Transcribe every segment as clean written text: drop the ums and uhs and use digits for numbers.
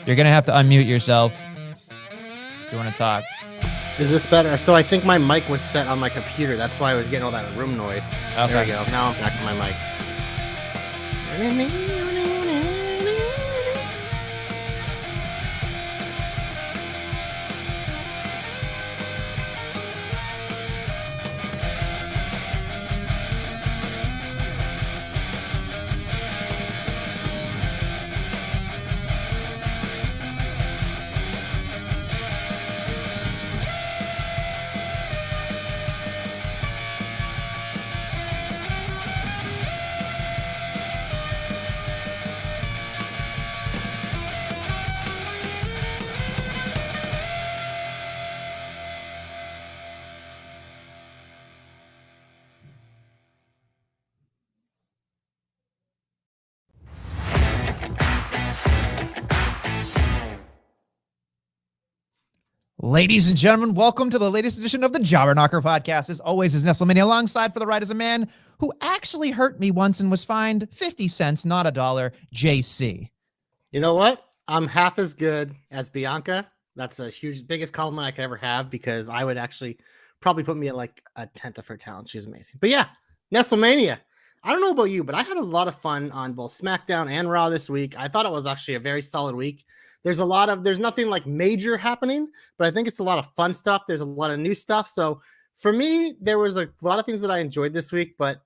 You're going to have to unmute yourself if you want to talk. Is this better? So I think my mic was set on my computer. That's why I was getting all that room noise. Okay. There we go. Now I'm back to my mic. Ladies and gentlemen, welcome to the latest edition of the Jobber Knocker podcast. As always, is Nestlemania. Alongside for the ride is a man who actually hurt me once and was fined 50 cents, not $1, JC. You know what? I'm half as good as Bianca. That's a huge, biggest compliment I could ever have, because I would actually probably put me at like a tenth of her talent. She's amazing. But yeah, Nestlemania. I don't know about you, but I had a lot of fun on both SmackDown and Raw this week. I thought it was actually a very solid week. There's nothing like major happening, but I think it's a lot of fun stuff. There's a lot of new stuff. So for me, there was a lot of things that I enjoyed this week, but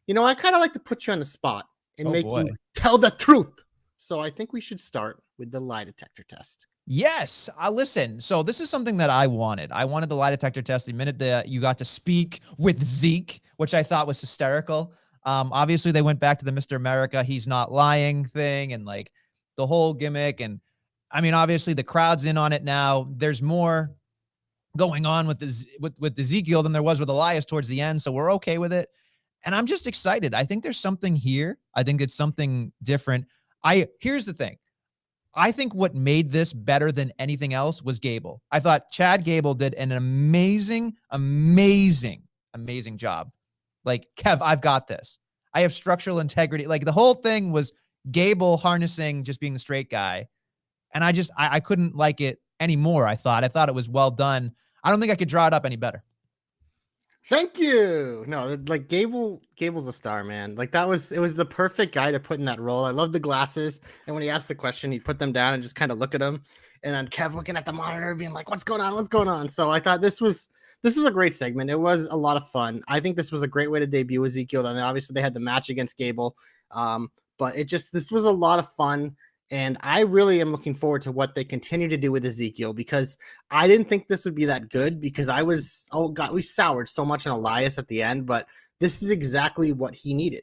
you know, I kind of like to put you on the spot and you tell the truth. So I think we should start with the lie detector test. Yes, listen. So this is something that I wanted. I wanted the lie detector test the minute that you got to speak with Zeke, which I thought was hysterical. Obviously they went back to the Mr. America, he's not lying thing and like the whole gimmick. And I mean, obviously the crowd's in on it now. There's more going on with with Ezekiel than there was with Elias towards the end. So we're okay with it. And I'm just excited. I think there's something here. I think it's something different. Here's the thing. I think what made this better than anything else was Gable. I thought Chad Gable did an amazing job. Like, Kev, I've got this. I have structural integrity. Like, the whole thing was Gable harnessing just being the straight guy. And I couldn't like it anymore. I thought it was well done. I don't think I could draw it up any better. Thank you. No, like Gable's a star, man. Like it was the perfect guy to put in that role. I love the glasses. And when he asked the question, he put them down and just kind of look at him. And then Kev looking at the monitor being like, what's going on? What's going on? So I thought this was a great segment. It was a lot of fun. I think this was a great way to debut Ezekiel. And obviously they had the match against Gable. But this was a lot of fun. And I really am looking forward to what they continue to do with Ezekiel, because I didn't think this would be that good, because we soured so much on Elias at the end, but this is exactly what he needed.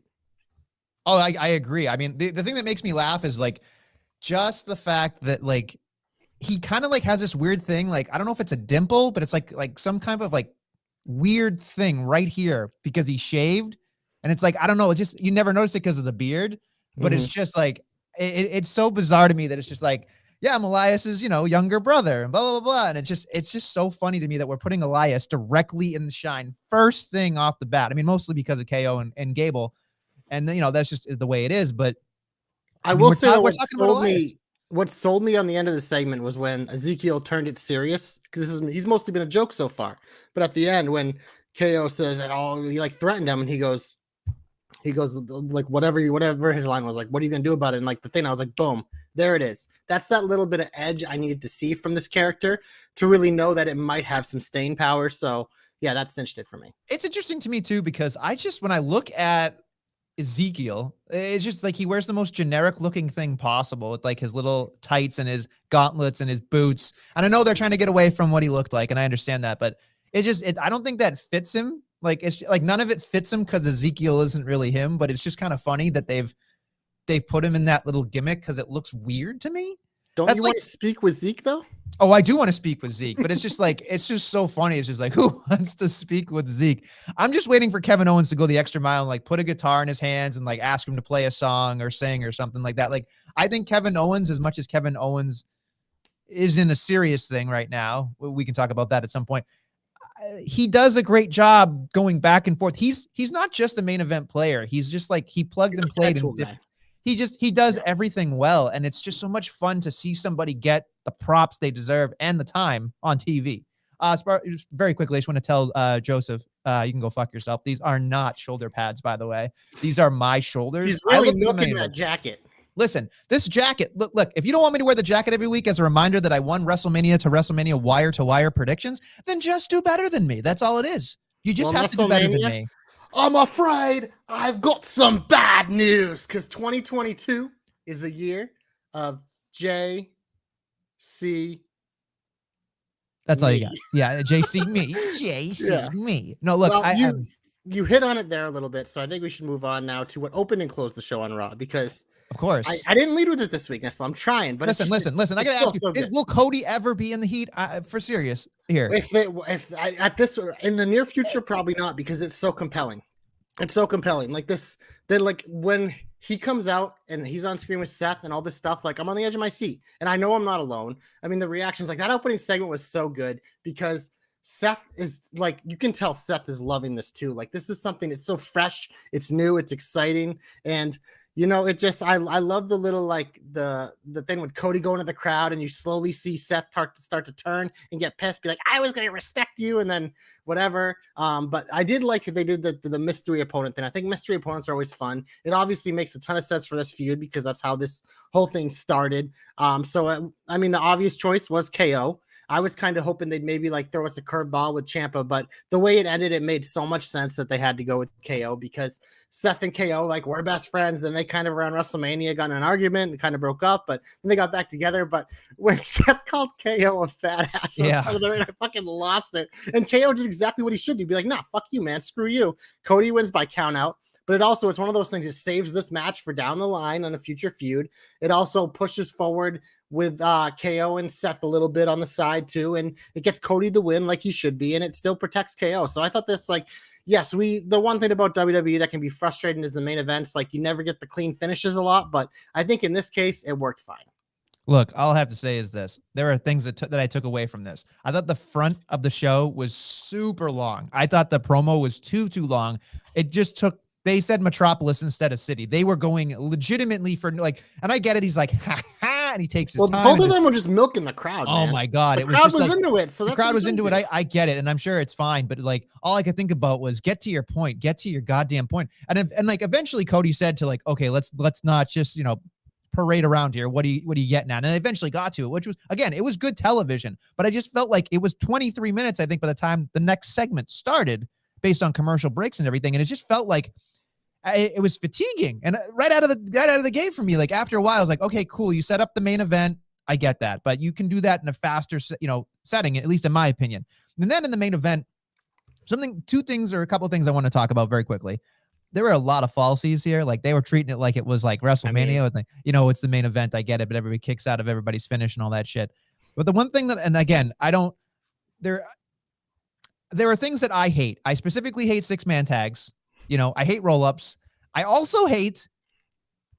Oh, I agree. I mean, the thing that makes me laugh is like just the fact that like he kind of like has this weird thing. Like, I don't know if it's a dimple, but it's like some kind of like weird thing right here because he shaved. And it's like, I don't know. It's just, you never notice it because of the beard, but it's just like, it's so bizarre to me that it's just like, yeah, I'm Elias's, younger brother and blah, blah, blah. And it's just so funny to me that we're putting Elias directly in the shine first thing off the bat. I mean, mostly because of KO and Gable. And that's just the way it is. But I will say that what sold me on the end of the segment was when Ezekiel turned it serious, because he's mostly been a joke so far. But at the end, when KO says, he like threatened him, and he goes like, whatever his line was, like, what are you gonna do about it? And like the thing, I was like, boom, there it is. That's that little bit of edge I needed to see from this character to really know that it might have some staying power. So yeah, that cinched it for me. It's interesting to me too, because when I look at Ezekiel, it's just like he wears the most generic looking thing possible with like his little tights and his gauntlets and his boots. And I know they're trying to get away from what he looked like, and I understand that, but I don't think that fits him. Like, it's like none of it fits him because Ezekiel isn't really him, but it's just kind of funny that they've put him in that little gimmick because it looks weird to me. Don't you want to speak with Zeke though? Oh, I do want to speak with Zeke, but it's just like, it's just so funny. It's just like, who wants to speak with Zeke? I'm just waiting for Kevin Owens to go the extra mile and like put a guitar in his hands and like ask him to play a song or sing or something like that. Like, I think Kevin Owens, as much as Kevin Owens is in a serious thing right now, we can talk about that at some point. He does a great job going back and forth. He's not just a main event player. He's just like, he plugged and played. he does everything well, and it's just so much fun to see somebody get the props they deserve and the time on TV. Just very quickly, I just want to tell Joseph, you can go fuck yourself. These are not shoulder pads, by the way. These are my shoulders. He's I really look milking familiar. that jacket. Listen, this jacket, look, if you don't want me to wear the jacket every week as a reminder that I won WrestleMania to WrestleMania wire to wire predictions, then just do better than me. That's all it is. You just have to do better than me. I'm afraid I've got some bad news because 2022 is the year of JC. That's all you got. Yeah, JC me. JC me. No, look, well, you hit on it there a little bit, so I think we should move on now to what opened and closed the show on Raw, because of course I didn't lead with it this week, Nestle. I'm trying, but listen. I gotta ask you: will Cody ever be in the heat? For serious here? At this in the near future, probably not, because it's so compelling. It's so compelling. Like this, then like when he comes out and he's on screen with Seth and all this stuff, like I'm on the edge of my seat, and I know I'm not alone. I mean, the reactions, like that opening segment was so good because Seth is like, you can tell Seth is loving this too. Like this is something, it's so fresh, it's new, it's exciting. And you know, it just, I love the little, like the thing with Cody going to the crowd and you slowly see Seth start to turn and get pissed, be like, I was going to respect you. And then whatever. But I did like they did the mystery opponent thing. I think mystery opponents are always fun. It obviously makes a ton of sense for this feud because that's how this whole thing started. So I mean, the obvious choice was KO. I was kind of hoping they'd maybe like throw us a curveball with Ciampa, but the way it ended, it made so much sense that they had to go with KO because Seth and KO, like, we're best friends. Then they kind of around WrestleMania got in an argument and kind of broke up, but then they got back together. But when Seth called KO a fat ass, I fucking lost it. And KO did exactly what he should do. Be like, nah, fuck you, man. Screw you. Cody wins by count out. But it's one of those things that saves this match for down the line on a future feud. It also pushes forward with KO and Seth a little bit on the side too. And it gets Cody the win like he should be. And it still protects KO. So I thought this, like, yes, the one thing about WWE that can be frustrating is the main events. Like you never get the clean finishes a lot. But I think in this case, it worked fine. Look, all I have to say is this. There are things that I took away from this. I thought the front of the show was super long. I thought the promo was too long. It just took, they said Metropolis instead of City. They were going legitimately for like, and I get it. He's like, ha ha, and he takes his time. Both of them were just milking the crowd. Oh man. My God. The crowd was into it. So the crowd was into it. I get it. And I'm sure it's fine. But like, all I could think about was get to your point, get to your goddamn point. And like, eventually Cody said to like, okay, let's not just, parade around here. What are you getting at? And I eventually got to it, which was, again, it was good television, but I just felt like it was 23 minutes, I think, by the time the next segment started based on commercial breaks and everything. And it just felt like it was fatiguing. And right out of the gate for me, like after a while, I was like, okay, cool. You set up the main event. I get that, but you can do that in a faster, setting, at least in my opinion. And then in the main event, a couple of things I want to talk about very quickly. There were a lot of falsies here. Like they were treating it like it was like WrestleMania. It's the main event. I get it, but everybody kicks out of everybody's finish and all that shit. But the one thing that, and again, there are things that I hate. I specifically hate 6-man tags. I hate roll-ups. I also hate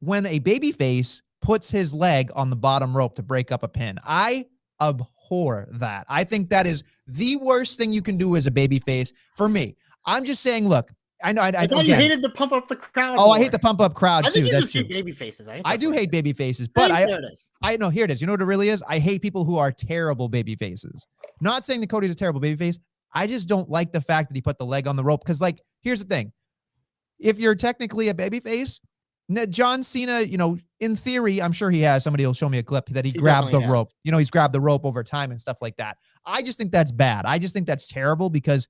when a babyface puts his leg on the bottom rope to break up a pin. I abhor that. I think that is the worst thing you can do as a babyface for me. I'm just saying, look, I know. I thought you hated the pump up the crowd. Oh, more. I hate the pump up crowd too. I think you just hate baby faces. I do hate baby faces, but I know here it is. You know what it really is? I hate people who are terrible baby faces. Not saying that Cody's a terrible baby face. I just don't like the fact that he put the leg on the rope. Because, like, here's the thing: if you're technically a baby face, John Cena, in theory, I'm sure he has. Somebody will show me a clip that he grabbed the rope. He's grabbed the rope over time and stuff like that. I just think that's bad. I just think that's terrible because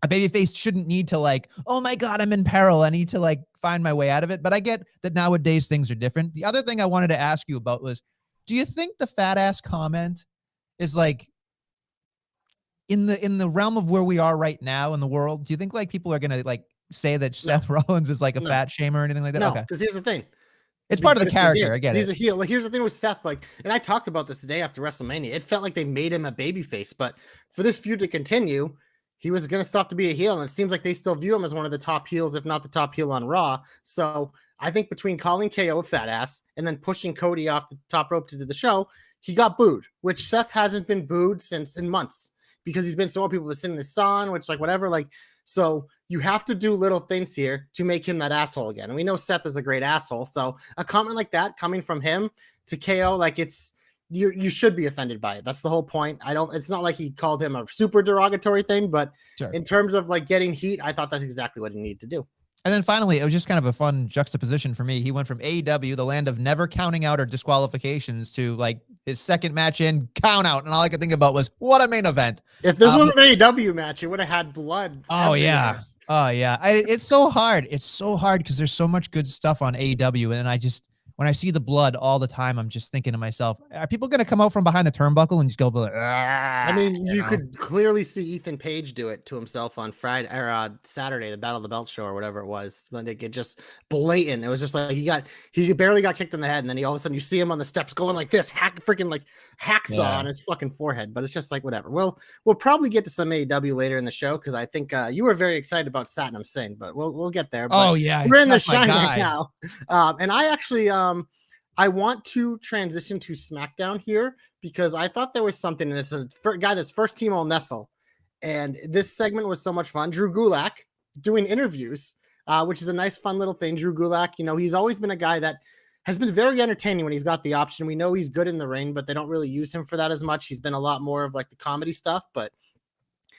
a babyface shouldn't need to like, oh my God, I'm in peril. I need to like find my way out of it. But I get that nowadays things are different. The other thing I wanted to ask you about was, do you think the fat ass comment is like in the realm of where we are right now in the world? Do you think like people are going to like say that Seth Rollins is like a fat shamer or anything like that? No, because here's the thing. It's part of the character. I get it. He's a heel. Like, here's the thing with Seth. Like, and I talked about this the day after WrestleMania. It felt like they made him a babyface, but for this feud to continue, he was going to stop to be a heel, and it seems like they still view him as one of the top heels, if not the top heel on Raw. So I think between calling KO a fat ass and then pushing Cody off the top rope to do the show, he got booed, which Seth hasn't been booed since in months because he's been so people that sit in the sun, which like whatever. Like, so you have to do little things here to make him that asshole again. And we know Seth is a great asshole. So a comment like that coming from him to KO, like you should be offended by it. That's the whole point. It's not like he called him a super derogatory thing, but Sure. in terms of like getting heat, I thought that's exactly what he needed to do. And then finally, it was just kind of a fun juxtaposition for me. He went from AEW, the land of never counting out or disqualifications, to like his second match in count out. And all I could think about was, what a main event. If this was an AEW match, it would have had blood. Oh, everywhere. yeah. Oh, yeah. It's so hard. It's so hard because there's so much good stuff on AEW. And when I see the blood all the time, I'm just thinking to myself, are people going to come out from behind the turnbuckle and just go like, I mean, you could clearly see Ethan Page do it to himself on Friday or Saturday, the Battle of the Belt show or whatever it was. Like it just blatant. It was just like he barely got kicked in the head, and then all of a sudden you see him on the steps going like this, hacksaw on his fucking forehead. But it's just like whatever. We'll probably get to some AEW later in the show because I think you were very excited about Satnam Singh, but we'll get there. But oh yeah, we're in the shine right now, and I actually I want to transition to SmackDown here because I thought there was something, and it's a guy that's first team All Nestle, and this segment was so much fun. Drew Gulak doing interviews, which is a nice, fun little thing. Drew Gulak, he's always been a guy that has been very entertaining when he's got the option. We know he's good in the ring, but they don't really use him for that as much. He's been a lot more of like the comedy stuff, but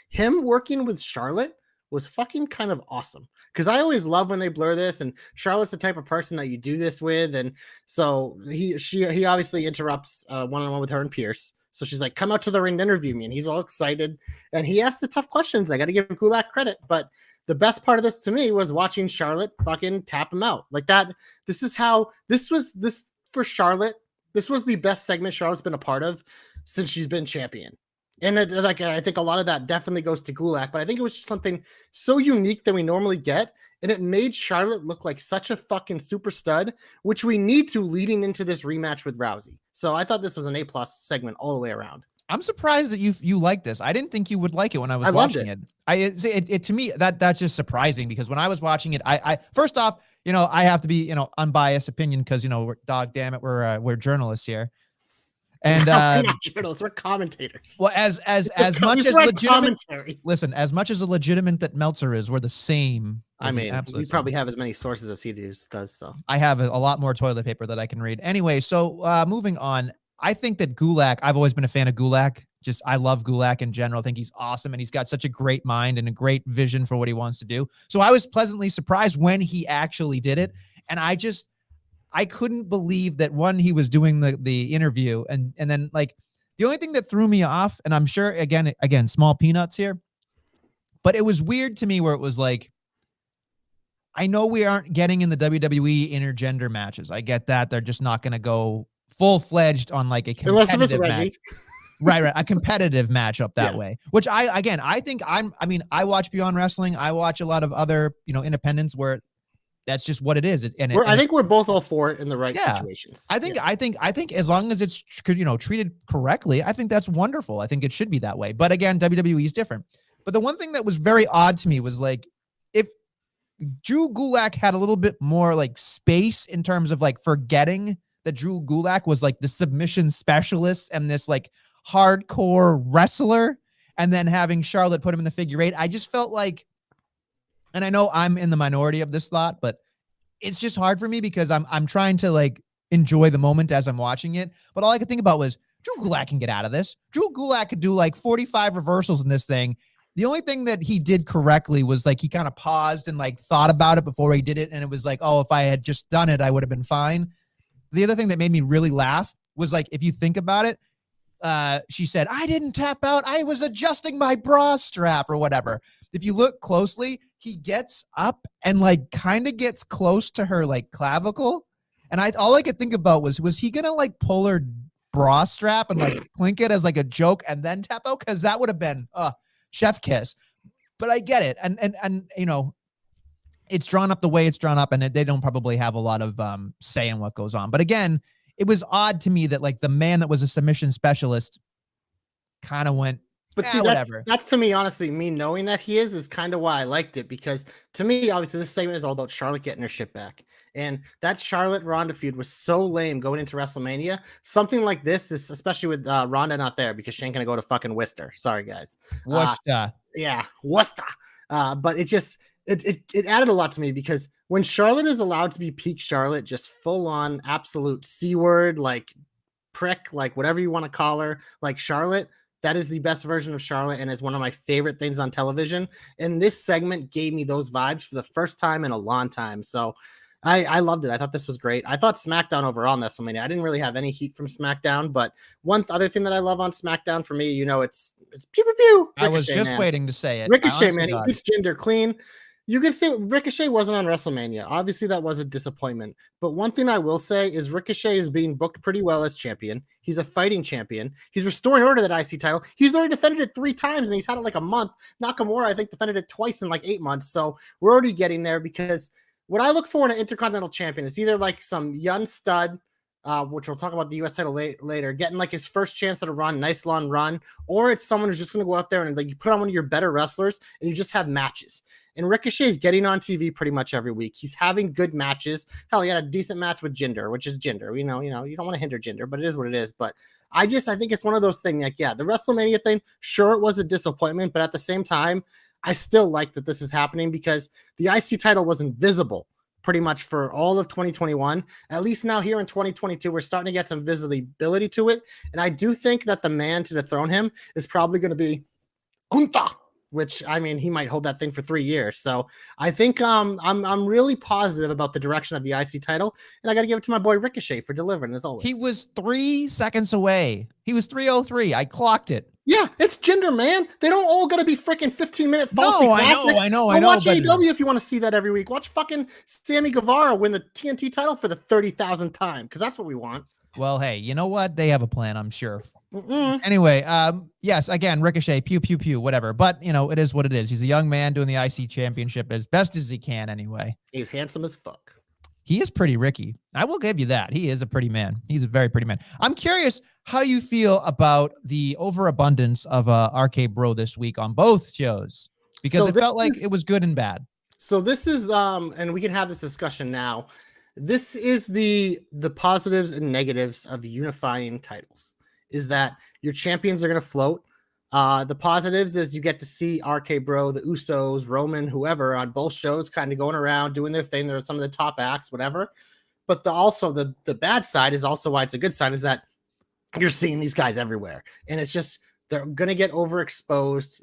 him working with Charlotte was fucking kind of awesome because I always love when they blur this, and Charlotte's the type of person that you do this with, and so he obviously interrupts one-on-one with her and Pierce. So she's like, "Come out to the ring to interview me," and he's all excited, and he asks the tough questions. I got to give Gulak credit, but the best part of this to me was watching Charlotte fucking tap him out like that. This was for Charlotte. This was the best segment Charlotte's been a part of since she's been champion. And I think a lot of that definitely goes to Gulak, but I think it was just something so unique that we normally get, and it made Charlotte look like such a fucking super stud, which we need to leading into this rematch with Rousey. So I thought this was an A+ segment all the way around. I'm surprised that you like this. I didn't think you would like it when I was watching it. It to me that's just surprising because when I was watching it, I first off, I have to be unbiased opinion because we're journalists here. And we're not journalists, we're commentators. Well, as much as legitimate, listen, as much as a legitimate that Meltzer is, we're the same. I mean, you probably have as many sources as he does. So I have a lot more toilet paper that I can read. Anyway, so moving on, I think that Gulak. I've always been a fan of Gulak. I love Gulak in general. I think he's awesome, and he's got such a great mind and a great vision for what he wants to do. So I was pleasantly surprised when he actually did it, and I couldn't believe that he was doing the interview and then like the only thing that threw me off, and I'm sure again, small peanuts here, but it was weird to me where it was like, I know we aren't getting in the WWE intergender matches. I get that. They're just not going to go full-fledged on like a competitive match. Right. A competitive matchup that way, which I think I watch Beyond Wrestling. I watch a lot of other, independents where that's just what it is. I think we're both all for it in the right situations. I think as long as it's treated correctly, I think that's wonderful. I think it should be that way. But again, WWE is different. But the one thing that was very odd to me was like, if Drew Gulak had a little bit more like space in terms of like forgetting that Drew Gulak was like the submission specialist and this like hardcore wrestler, and then having Charlotte put him in the figure eight, I just felt like, and I know I'm in the minority of this thought, but it's just hard for me because I'm trying to like enjoy the moment as I'm watching it. But all I could think about was Drew Gulak can get out of this. Drew Gulak could do like 45 reversals in this thing. The only thing that he did correctly was like he kind of paused and like thought about it before he did it. And it was like, oh, if I had just done it, I would have been fine. The other thing that made me really laugh was like, if you think about it, she said, I didn't tap out. I was adjusting my bra strap or whatever. If you look closely, he gets up and like kind of gets close to her like clavicle. And all I could think about was he going to like pull her bra strap and like clink it as like a joke and then tap out? Cause that would have been chef kiss. But I get it. And it's drawn up the way it's drawn up, and they don't probably have a lot of say in what goes on. But again, it was odd to me that like the man that was a submission specialist kind of went, but see, that's to me, honestly, me knowing that he is kind of why I liked it, because to me, obviously, this segment is all about Charlotte getting her shit back. And that Charlotte Ronda feud was so lame going into WrestleMania. Something like this is, especially with Ronda not there because she ain't gonna go to fucking Worcester. Sorry, guys. Worcester. Yeah, Worcester. But it added a lot to me because when Charlotte is allowed to be peak Charlotte, just full on absolute C word, like prick, like whatever you want to call her, like Charlotte, that is the best version of Charlotte and is one of my favorite things on television. And this segment gave me those vibes for the first time in a long time. So I loved it. I thought this was great. I thought SmackDown overall in Nestlemania, I didn't really have any heat from SmackDown, but one other thing that I love on SmackDown for me, it's pew pew pew. I was Ricochet, just man. waiting to say it. Ricochet, man, he beats Jinder clean. You could say Ricochet wasn't on WrestleMania. Obviously, that was a disappointment. But one thing I will say is Ricochet is being booked pretty well as champion. He's a fighting champion. He's restoring order to that IC title. He's already defended it 3 times, and he's had it like a month. Nakamura, I think, defended it twice in like 8 months. So we're already getting there because what I look for in an Intercontinental champion is either like some young stud, which we'll talk about the U.S. title later, getting like his first chance at a run, nice long run, or it's someone who's just going to go out there and like you put on one of your better wrestlers and you just have matches. And Ricochet is getting on TV pretty much every week. He's having good matches. Hell, he had a decent match with Jinder, which is Jinder. You don't want to hinder Jinder, but it is what it is. But I think it's one of those things like, yeah, the WrestleMania thing, sure, it was a disappointment, but at the same time, I still like that this is happening because the IC title was invisible pretty much for all of 2021. At least now here in 2022, we're starting to get some visibility to it. And I do think that the man to dethrone him is probably going to be Gunther, which, I mean, he might hold that thing for 3 years. So I think I'm really positive about the direction of the IC title. And I got to give it to my boy Ricochet for delivering, as always. He was 3 seconds away. He was 3:03. I clocked it. Yeah, it's Jinder, man. They don't all got to be freaking 15-minute falsy classics. I know. Watch AEW if you want to see that every week. Watch fucking Sammy Guevara win the TNT title for the 30,000th time, because that's what we want. Well, hey, you know what? They have a plan, I'm sure. Mm-mm. Anyway, yes, again, Ricochet, pew, pew, pew, whatever. But, it is what it is. He's a young man doing the IC championship as best as he can anyway. He's handsome as fuck. He is pretty Ricky. I will give you that. He is a pretty man. He's a very pretty man. I'm curious how you feel about the overabundance of RK Bro this week on both shows, because it felt like it was good and bad. So this is, and we can have this discussion now. This is the positives and negatives of unifying titles, is that your champions are going to float. The positives is you get to see RK Bro, the Usos, Roman, whoever on both shows kind of going around doing their thing. They're some of the top acts, whatever. But also the bad side is also why it's a good side, is that you're seeing these guys everywhere. And it's just, they're going to get overexposed.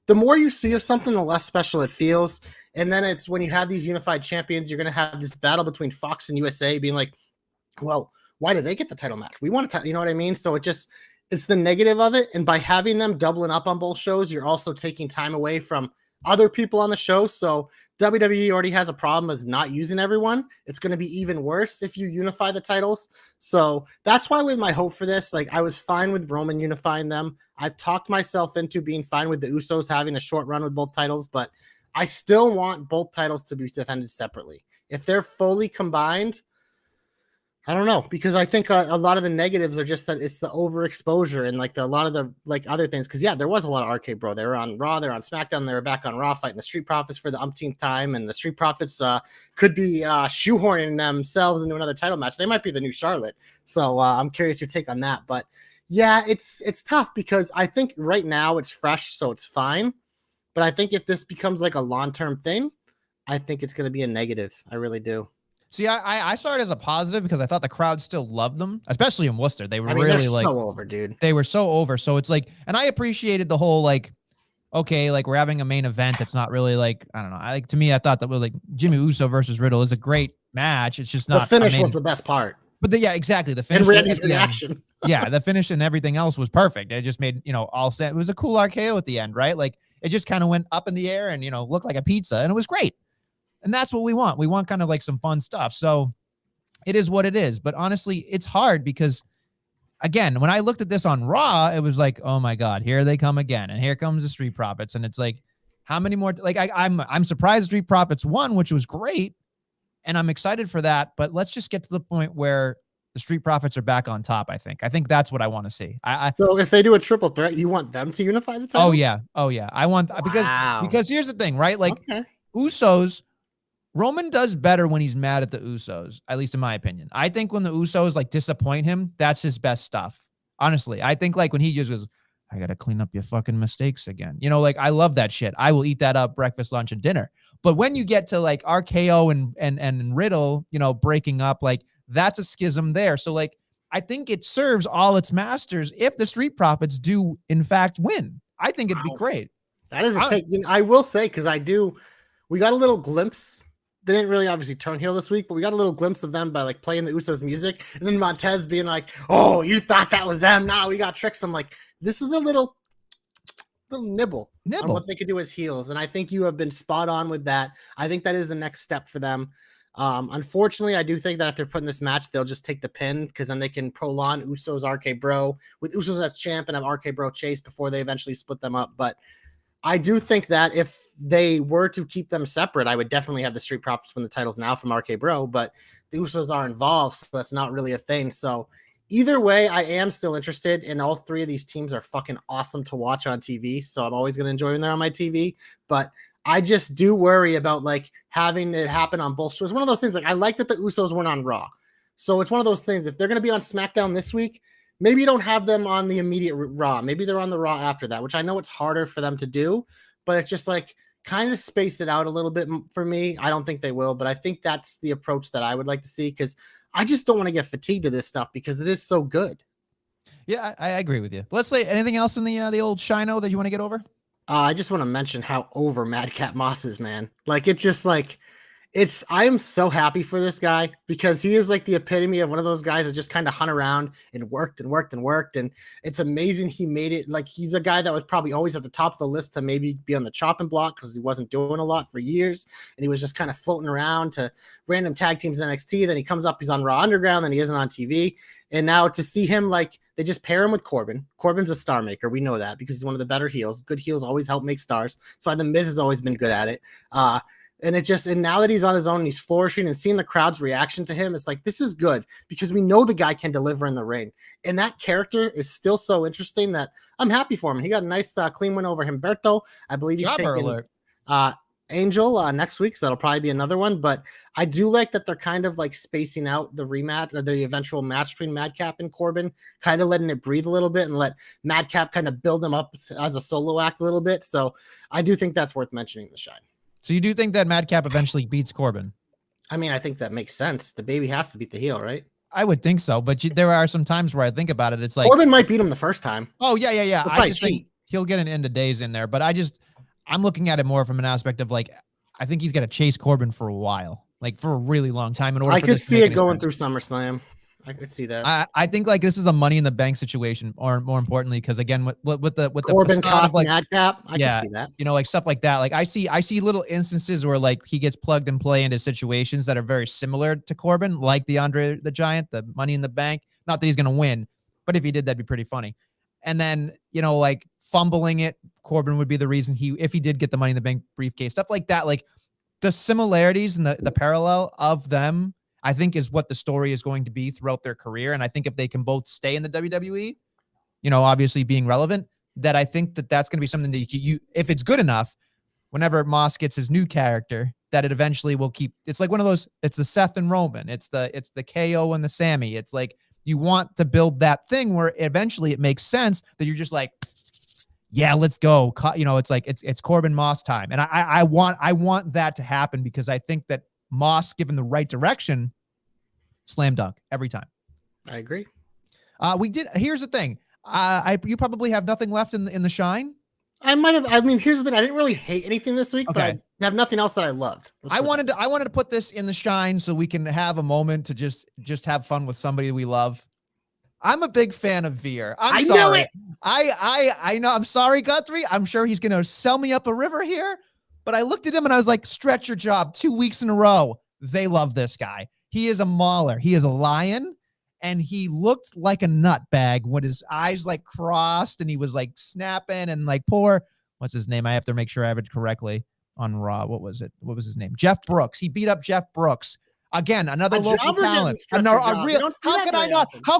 The more you see of something, the less special it feels. And then it's when you have these unified champions, you're going to have this battle between Fox and USA being like, well, why did they get the title match? We want to, you know what I mean? So it's the negative of it. And by having them doubling up on both shows, you're also taking time away from other people on the show. So WWE already has a problem as not using everyone. It's going to be even worse if you unify the titles. So that's why with my hope for this, like I was fine with Roman unifying them. I talked myself into being fine with the Usos having a short run with both titles, but I still want both titles to be defended separately. If they're fully combined, I don't know, because I think a lot of the negatives are just that it's the overexposure and like a lot of the like other things. Because yeah, there was a lot of RK Bro. They were on Raw, they're on SmackDown, they were back on Raw fighting the Street Profits for the umpteenth time, and the Street Profits could be shoehorning themselves into another title match. They might be the new Charlotte. So I'm curious your take on that. But yeah, it's tough because I think right now it's fresh, so it's fine. But I think if this becomes like a long-term thing, I think it's going to be a negative. I really do. See, I saw it as a positive because I thought the crowd still loved them, especially in Worcester. They were really they're like so over, dude. They were so over. So it's like, and I appreciated the whole like, okay, like we're having a main event that's not really like, I don't know. To me, I thought that was like Jimmy Uso versus Riddle is a great match. It's just not the finish was the best part. But yeah, exactly. The finish and Randy's reaction. Yeah, the finish and everything else was perfect. It just made all set. It was a cool RKO at the end, right? Like it just kind of went up in the air and looked like a pizza, and it was great. And that's what we want. We want kind of like some fun stuff. So it is what it is. But honestly, it's hard because, again, when I looked at this on Raw, it was like, oh my God, here they come again. And here comes the Street Profits. And it's like, how many more? Like, I'm surprised Street Profits won, which was great. And I'm excited for that. But let's just get to the point where the Street Profits are back on top, I think that's what I want to see. So if they do a triple threat, you want them to unify the title? Oh, yeah. I want, because here's the thing, right? Like, Usos, Roman does better when he's mad at the Usos, at least in my opinion. I think when the Usos like disappoint him, that's his best stuff. Honestly, I think like when he just goes, I got to clean up your fucking mistakes again. You know, like I love that shit. I will eat that up breakfast, lunch, and dinner. But when you get to like RKO and Riddle, you know, breaking up, like that's a schism there. So like, I think it serves all its masters if the Street Profits do in fact win. I think it'd be Wow. great. That is a take. I will say, because we got a little glimpse. They didn't really obviously turn heel this week, but we got a little glimpse of them by like playing the Usos music, and then Montez being like, "Oh, you thought that was them? Nah, we got tricks." I'm like, this is a little nibble on what they could do as heels, and I think you have been spot on with that. I think that is the next step for them. Unfortunately, I do think that if they're putting this match, they'll just take the pin because then they can prolong Usos RK Bro with Usos as champ and have RK Bro chase before they eventually split them up. But I do think that if they were to keep them separate, I would definitely have the Street Profits win the titles now from RK Bro, but the Usos are involved, so that's not really a thing. So either way, I am still interested, and all three of these teams are fucking awesome to watch on TV, so I'm always going to enjoy when they're on my TV, but I just do worry about like having it happen on both shows. One of those things, like I like that the Usos weren't on Raw, so it's one of those things, if they're going to be on SmackDown this week, maybe you don't have them on the immediate Raw. Maybe they're on the Raw after that, which I know it's harder for them to do, but it's just like kind of space it out a little bit for me. I don't think they will, but I think that's the approach that I would like to see because I just don't want to get fatigued of this stuff because it is so good. Yeah, I agree with you. Let's say anything else in the old Shino that you want to get over? I just want to mention how over Madcap Moss is, man. Like it's just like I am so happy for this guy because he is like the epitome of one of those guys that just kind of hung around and worked and worked and worked. And it's amazing he made it. Like he's a guy that was probably always at the top of the list to maybe be on the chopping block because he wasn't doing a lot for years. And he was just kind of floating around to random tag teams in NXT. Then he comes up, he's on Raw Underground, then he isn't on TV. And now to see him, like they just pair him with Corbin. Corbin's a star maker. We know that because he's one of the better heels. Good heels always help make stars. That's why the Miz has always been good at it. And now that he's on his own and he's flourishing and seeing the crowd's reaction to him, it's like, this is good because we know the guy can deliver in the ring. And that character is still so interesting that I'm happy for him. He got a nice clean win over Humberto. I believe he's taking Angel next week, so that'll probably be another one. But I do like that they're kind of like spacing out the rematch or the eventual match between Madcap and Corbin, kind of letting it breathe a little bit and let Madcap kind of build them up as a solo act a little bit. So I do think that's worth mentioning the shine. So you do think that Madcap eventually beats Corbin? I mean, I think that makes sense. The baby has to beat the heel, right? I would think so, but there are some times where I think about it. It's like Corbin might beat him the first time. Oh yeah. I just think he'll get an end of days in there, but I'm looking at it more from an aspect of like, I think he's got to chase Corbin for a while, like for a really long time. In order, I could see it going through SummerSlam. I could see that. I think like this is a Money in the Bank situation, or more importantly, because again, with the Corbin cost like Madcap, I can see that. You know, like stuff like that. Like I see little instances where like he gets plugged and play into situations that are very similar to Corbin, like the Andre the Giant, the Money in the Bank. Not that he's gonna win, but if he did, that'd be pretty funny. And then you know, like fumbling it, Corbin would be the reason if he did get the Money in the Bank briefcase, stuff like that. Like the similarities and the parallel of them, I think is what the story is going to be throughout their career. And I think if they can both stay in the WWE, you know, obviously being relevant, that I think that's going to be something that you, if it's good enough, whenever Moss gets his new character, that it eventually will keep. It's like one of those, it's the Seth and Roman. It's the KO and the Sammy. It's like, you want to build that thing where eventually it makes sense that you're just like, yeah, let's go. You know, it's like, it's Corbin Moss time. And I want that to happen because I think that Moss, given the right direction, slam dunk every time. I agree. Here's the thing. You probably have nothing left in the shine. I mean, here's the thing. I didn't really hate anything this week, but I have nothing else that I loved. I wanted to put this in the shine so we can have a moment to just have fun with somebody we love. I'm a big fan of Veer. I knew it. I know. I'm sorry, Guthrie. I'm sure he's going to sell me up a river here, but I looked at him and I was like, stretch your job 2 weeks in a row. They love this guy. He is a mauler. He is a lion. And he looked like a nut bag with his eyes like crossed and he was like snapping and like what's his name? I have to make sure I have it correctly on Raw. What was it? What was his name? Jeff Brooks. He beat up Jeff Brooks. Again, another local talent. How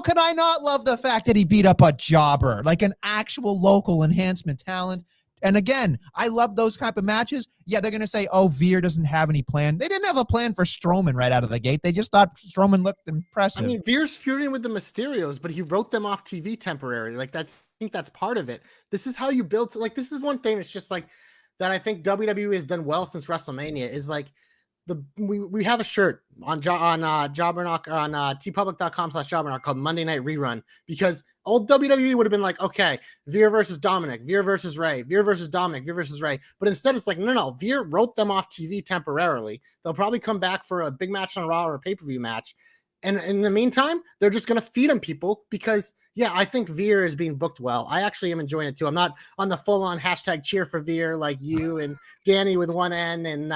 can I not love the fact that he beat up a jobber, like an actual local enhancement talent? And again, I love those type of matches. Yeah, they're going to say, oh, Veer doesn't have any plan. They didn't have a plan for Strowman right out of the gate. They just thought Strowman looked impressive. I mean, Veer's feuding with the Mysterios, but he wrote them off TV temporarily. Like that, I think that's part of it. This is how you build. Like this is one thing. It's just like that. I think WWE has done well since WrestleMania. Is like we have a shirt on Jobberknock on tpublic.com/Jobberknock called Monday Night Rerun, because old WWE would have been like, okay, Veer versus Dominic, Veer versus Ray, Veer versus Dominic, Veer versus Ray. But instead it's like, no, Veer wrote them off TV temporarily. They'll probably come back for a big match on Raw or a pay-per-view match. And in the meantime, they're just going to feed them people because, yeah, I think Veer is being booked well. I actually am enjoying it too. I'm not on the full-on hashtag cheer for Veer like you and Danny with one N and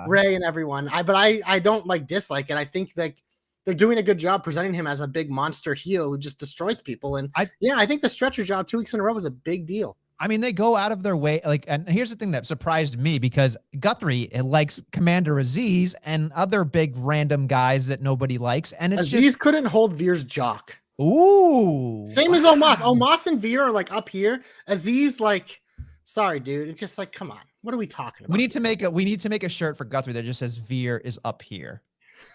Ray and everyone. But I don't like dislike it. I think like they're doing a good job presenting him as a big monster heel who just destroys people. And I think the stretcher job 2 weeks in a row was a big deal. I mean, they go out of their way. Like, and here's the thing that surprised me, because Guthrie likes Commander Aziz and other big random guys that nobody likes. And it's Aziz couldn't hold Veer's jock. Ooh. Same as Omos. Omos and Veer are like up here. Aziz, like, sorry, dude. It's just like, come on. What are we talking about? We need to make a shirt for Guthrie that just says Veer is up here.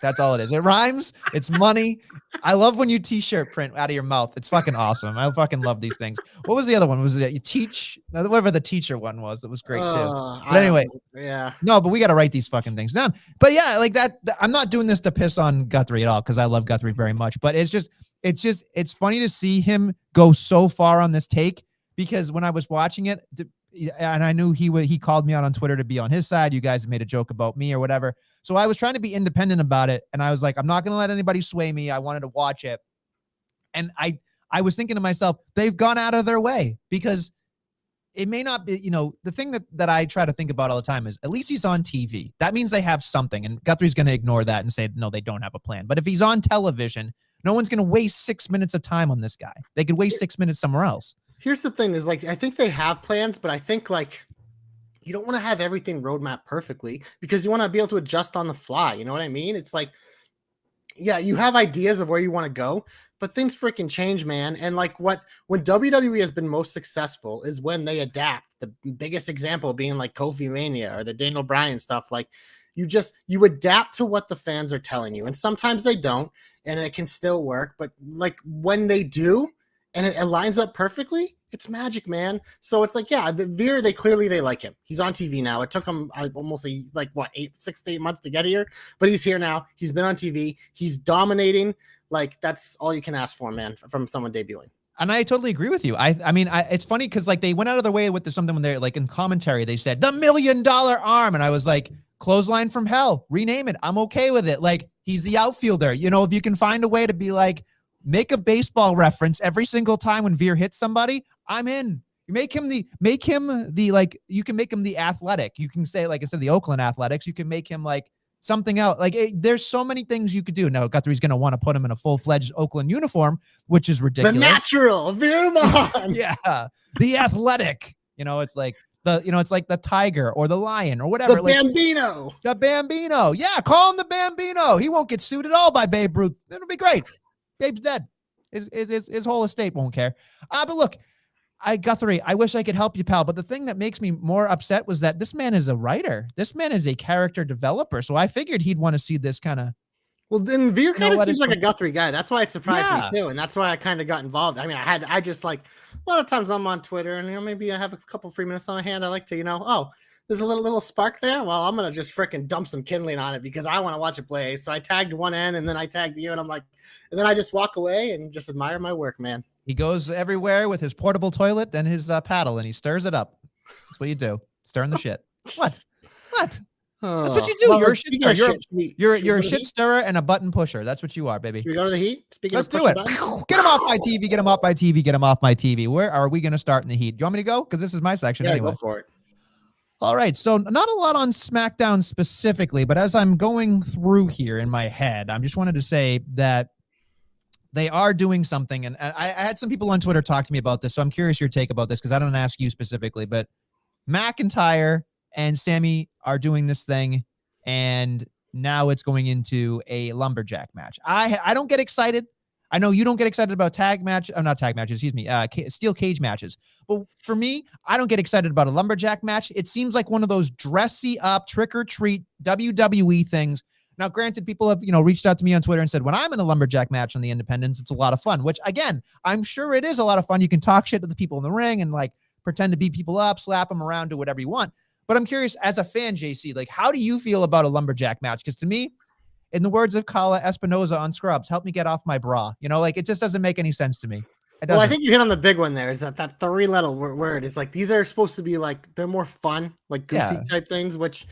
That's all it is. It rhymes. It's money. I love when you t-shirt print out of your mouth. It's fucking awesome. I fucking love these things. What was the other one? Was it you teach? Whatever the teacher one was. It was great too. But anyway, yeah. No, but we got to write these fucking things down. But yeah, like that. I'm not doing this to piss on Guthrie at all, because I love Guthrie very much. But it's funny to see him go so far on this take, because when I was watching it, and I knew he called me out on Twitter to be on his side. You guys made a joke about me or whatever. So I was trying to be independent about it. And I was like, I'm not going to let anybody sway me. I wanted to watch it. And I was thinking to myself, they've gone out of their way, because it may not be, the thing that I try to think about all the time is, at least he's on TV. That means they have something. And Guthrie's going to ignore that and say, no, they don't have a plan. But if he's on television, no one's going to waste 6 minutes of time on this guy. They could waste 6 minutes somewhere else. Here's the thing is, like, I think they have plans, but I think like you don't want to have everything roadmap perfectly, because you want to be able to adjust on the fly. You know what I mean? It's like, yeah, you have ideas of where you want to go, but things freaking change, man. And like when WWE has been most successful is when they adapt. The biggest example being like Kofi Mania or the Daniel Bryan stuff. Like you adapt to what the fans are telling you. And sometimes they don't, and it can still work. But like when they do, and it lines up perfectly, it's magic, man. So it's like, yeah, the Veer, they like him. He's on TV now. It took him almost 6 to 8 months to get here, but he's here now. He's been on TV. He's dominating. Like, that's all you can ask for, man, from someone debuting. And I totally agree with you. I mean, it's funny because like they went out of their way with something when they're like in commentary, they said the $1 million arm. And I was like, clothesline from hell, rename it. I'm okay with it. Like, he's the outfielder. If you can find a way to be like, make a baseball reference every single time when Veer hits somebody, I'm in. You make him the like, you can make him the Athletic. You can say, like, instead of the Oakland Athletics, you can make him like something else. Like, there's so many things you could do. Now, Guthrie's going to want to put him in a full-fledged Oakland uniform, which is ridiculous. The natural, Veer Mahaan. Yeah. The Athletic. It's like it's like the tiger or the lion or whatever. The Bambino. The Bambino. Yeah, call him the Bambino. He won't get sued at all by Babe Ruth. It'll be great. Babe's dead. His whole estate won't care. But look, Guthrie, I wish I could help you, pal. But the thing that makes me more upset was that this man is a writer. This man is a character developer. So I figured he'd want to see this kind of. Well, then Veer kind of seems like a Guthrie guy. That's why it surprised me too, and that's why I kind of got involved. I mean, I just like a lot of times I'm on Twitter, and maybe I have a couple free minutes on hand. I like to, there's a little spark there. Well, I'm gonna just freaking dump some kindling on it because I want to watch it play. So I tagged one end, and then I tagged you, and I'm like, and then I just walk away and just admire my work, man. He goes everywhere with his portable toilet and his paddle, and he stirs it up. That's what you do, stirring the shit. What? That's what you do. Well, you're a shit stirrer and a button pusher. That's what you are, baby. Should we go to the heat? Let's do it. Get him off my TV. Get him off my TV. Get him off my TV. Where are we going to start in the heat? Do you want me to go? Because this is my section anyway. Go for it. All right. So not a lot on SmackDown specifically, but as I'm going through here in my head, I just wanted to say that they are doing something. And I had some people on Twitter talk to me about this. So I'm curious your take about this, because I don't ask you specifically, but McIntyre and Sammy are doing this thing, and now it's going into a lumberjack match. I don't get excited. I know you don't get excited about tag match, not tag matches, excuse me, steel cage matches. But for me, I don't get excited about a lumberjack match. It seems like one of those dressy up, trick or treat WWE things. Now, granted, people have, reached out to me on Twitter and said, when I'm in a lumberjack match on the independents, it's a lot of fun, which again, I'm sure it is a lot of fun. You can talk shit to the people in the ring and like pretend to beat people up, slap them around, do whatever you want. But I'm curious, as a fan, JC, like, how do you feel about a lumberjack match? Because to me, in the words of Kala Espinoza on Scrubs, help me get off my bra. Like, it just doesn't make any sense to me. It Well, I doesn't. think you hit on the big one there. Is that three-letter word is like these are supposed to be like they're more fun, like goofy Yeah. type things, which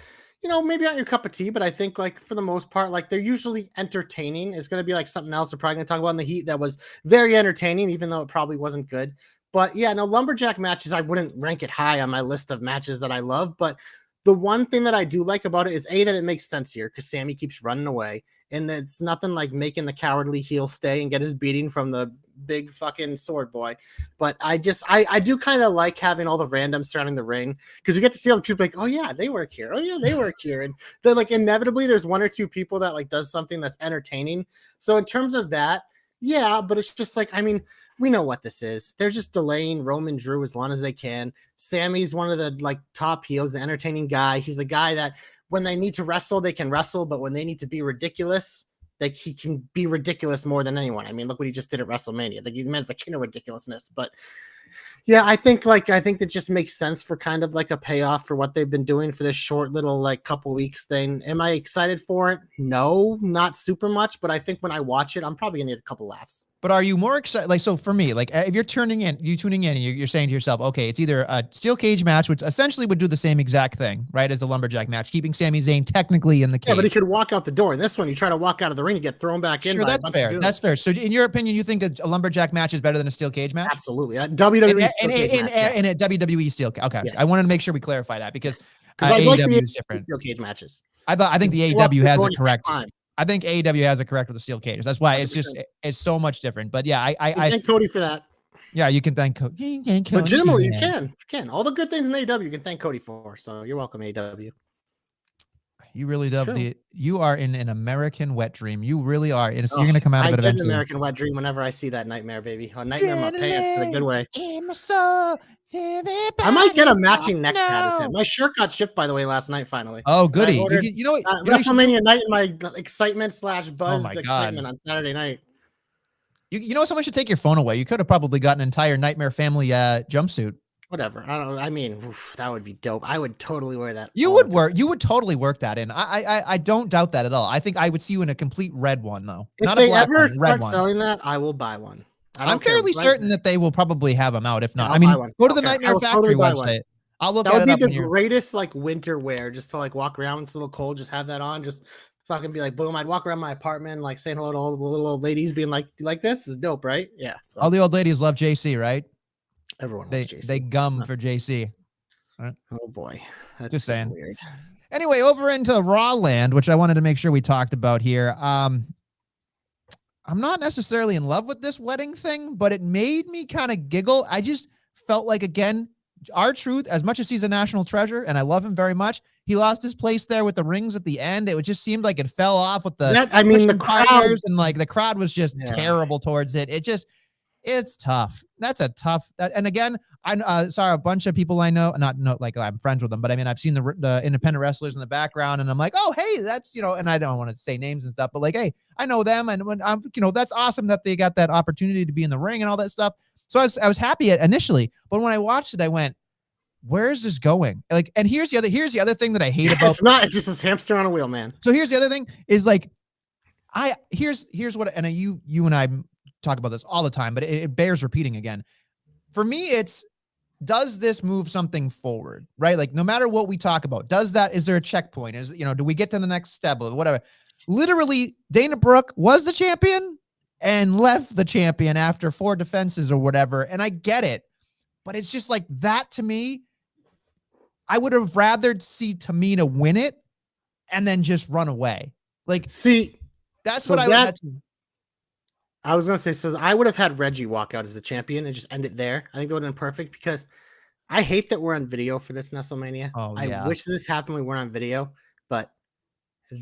maybe not your cup of tea, but I think like for the most part, like they're usually entertaining. It's gonna be like something else we're probably gonna talk about in the heat that was very entertaining, even though it probably wasn't good. But yeah, no, lumberjack matches, I wouldn't rank it high on my list of matches that I love. But the one thing that I do like about it is that it makes sense here because Sammy keeps running away. And it's nothing like making the cowardly heel stay and get his beating from the big fucking sword boy. But I do kind of like having all the randoms surrounding the ring because you get to see all the people like, oh yeah, they work here. Oh yeah, they work here. And they're like, inevitably there's one or two people that like does something that's entertaining. So in terms of that, yeah, but it's just like, I mean, we know what this is. They're just delaying Roman Drew as long as they can. Sammy's one of the like top heels, the entertaining guy. He's a guy that when they need to wrestle, they can wrestle, but when they need to be ridiculous, he can be ridiculous more than anyone. I mean, look what he just did at WrestleMania. The man's the king of ridiculousness. But yeah, I think that just makes sense for kind of like a payoff for what they've been doing for this short little like couple weeks thing. Am I excited for it? No, not super much, but I think when I watch it, I'm probably gonna get a couple laughs. But are you more excited? Like, so for me, like if you're tuning in, and you're saying to yourself, okay, it's either a steel cage match, which essentially would do the same exact thing, right, as a lumberjack match, keeping Sami Zayn technically in the cage. Yeah, but he could walk out the door. In this one, you try to walk out of the ring, you get thrown back in. Sure, that's fair. That's fair. So, in your opinion, you think a lumberjack match is better than a steel cage match? Absolutely. WWE steel cage match, yes. In a WWE steel cage. Okay, yes. I wanted to make sure we clarify that because I like AEW the is different. Steel cage matches. I think the AEW has it correct. I think AEW has it correct with the steel cage. That's why 100%. It's so much different. But yeah, I thank Cody for that. Yeah, you can thank Cody. Legitimately, you can. All the good things in AEW, you can thank Cody for. So you're welcome, AEW. You really love you are in an American wet dream. You really are. You're going to come out of it eventually. I get an American wet dream whenever I see that nightmare, baby. A nightmare in my pants in a good way. I might get a matching neck tat as him. My shirt got shipped, by the way, last night, finally. Oh, goody. You know what? WrestleMania night in my excitement / buzzed excitement on Saturday night. You know, someone should take your phone away. You could have probably gotten an entire Nightmare Family jumpsuit. Whatever. I mean, that would be dope. I would totally wear that. You would totally work that in. I don't doubt that at all. I think I would see you in a complete red one though. If not they a black ever one, start selling that, I will buy one. I'm fairly certain that they will probably have them out. If not, I mean, go to the Nightmare Factory website. I'll look at it. That would be the greatest like winter wear, just to like walk around when it's a little cold. Just have that on. Just fucking be like, boom. I'd walk around my apartment, like saying hello to all the little old ladies, being like, "You like this? This is dope, right?" Yeah. So. All the old ladies love JC, right? Everyone loves JC. They gum for JC. Right? Oh boy, that's just saying. Weird. Anyway, over into Raw land, which I wanted to make sure we talked about here. I'm not necessarily in love with this wedding thing, but it made me kind of giggle. I just felt like, again, R-Truth, as much as he's a national treasure, and I love him very much, he lost his place there with the rings at the end. It just seemed like it fell off with the the crowd, and like the crowd was just terrible towards it. It's tough. That's a tough. And again, I saw a bunch of people I know, not like I'm friends with them, but I mean, I've seen the independent wrestlers in the background, and I'm like, oh, hey, that's and I don't want to say names and stuff, but like, hey, I know them, and when I'm, that's awesome that they got that opportunity to be in the ring and all that stuff. So I was happy initially, but when I watched it, I went, where is this going? Like, and here's the other thing that I hate about. It's just a hamster on a wheel, man. So here's the other thing is like, here's what, and you and I talk about this all the time, but it bears repeating again. For me, does this move something forward, right? Like no matter what we talk about, is there a checkpoint? Do we get to the next step or whatever? Literally, Dana Brooke was the champion and left the champion after 4 defenses or whatever. And I get it, but it's just like that to me. I would have rather see Tamina win it and then just run away. Like, see, that's what I would. I was going to say, so I would have had Reggie walk out as the champion and just end it there. I think that would have been perfect because I hate that we're on video for this Nestlemania. Oh, yeah. I wish this happened when we weren't on video, but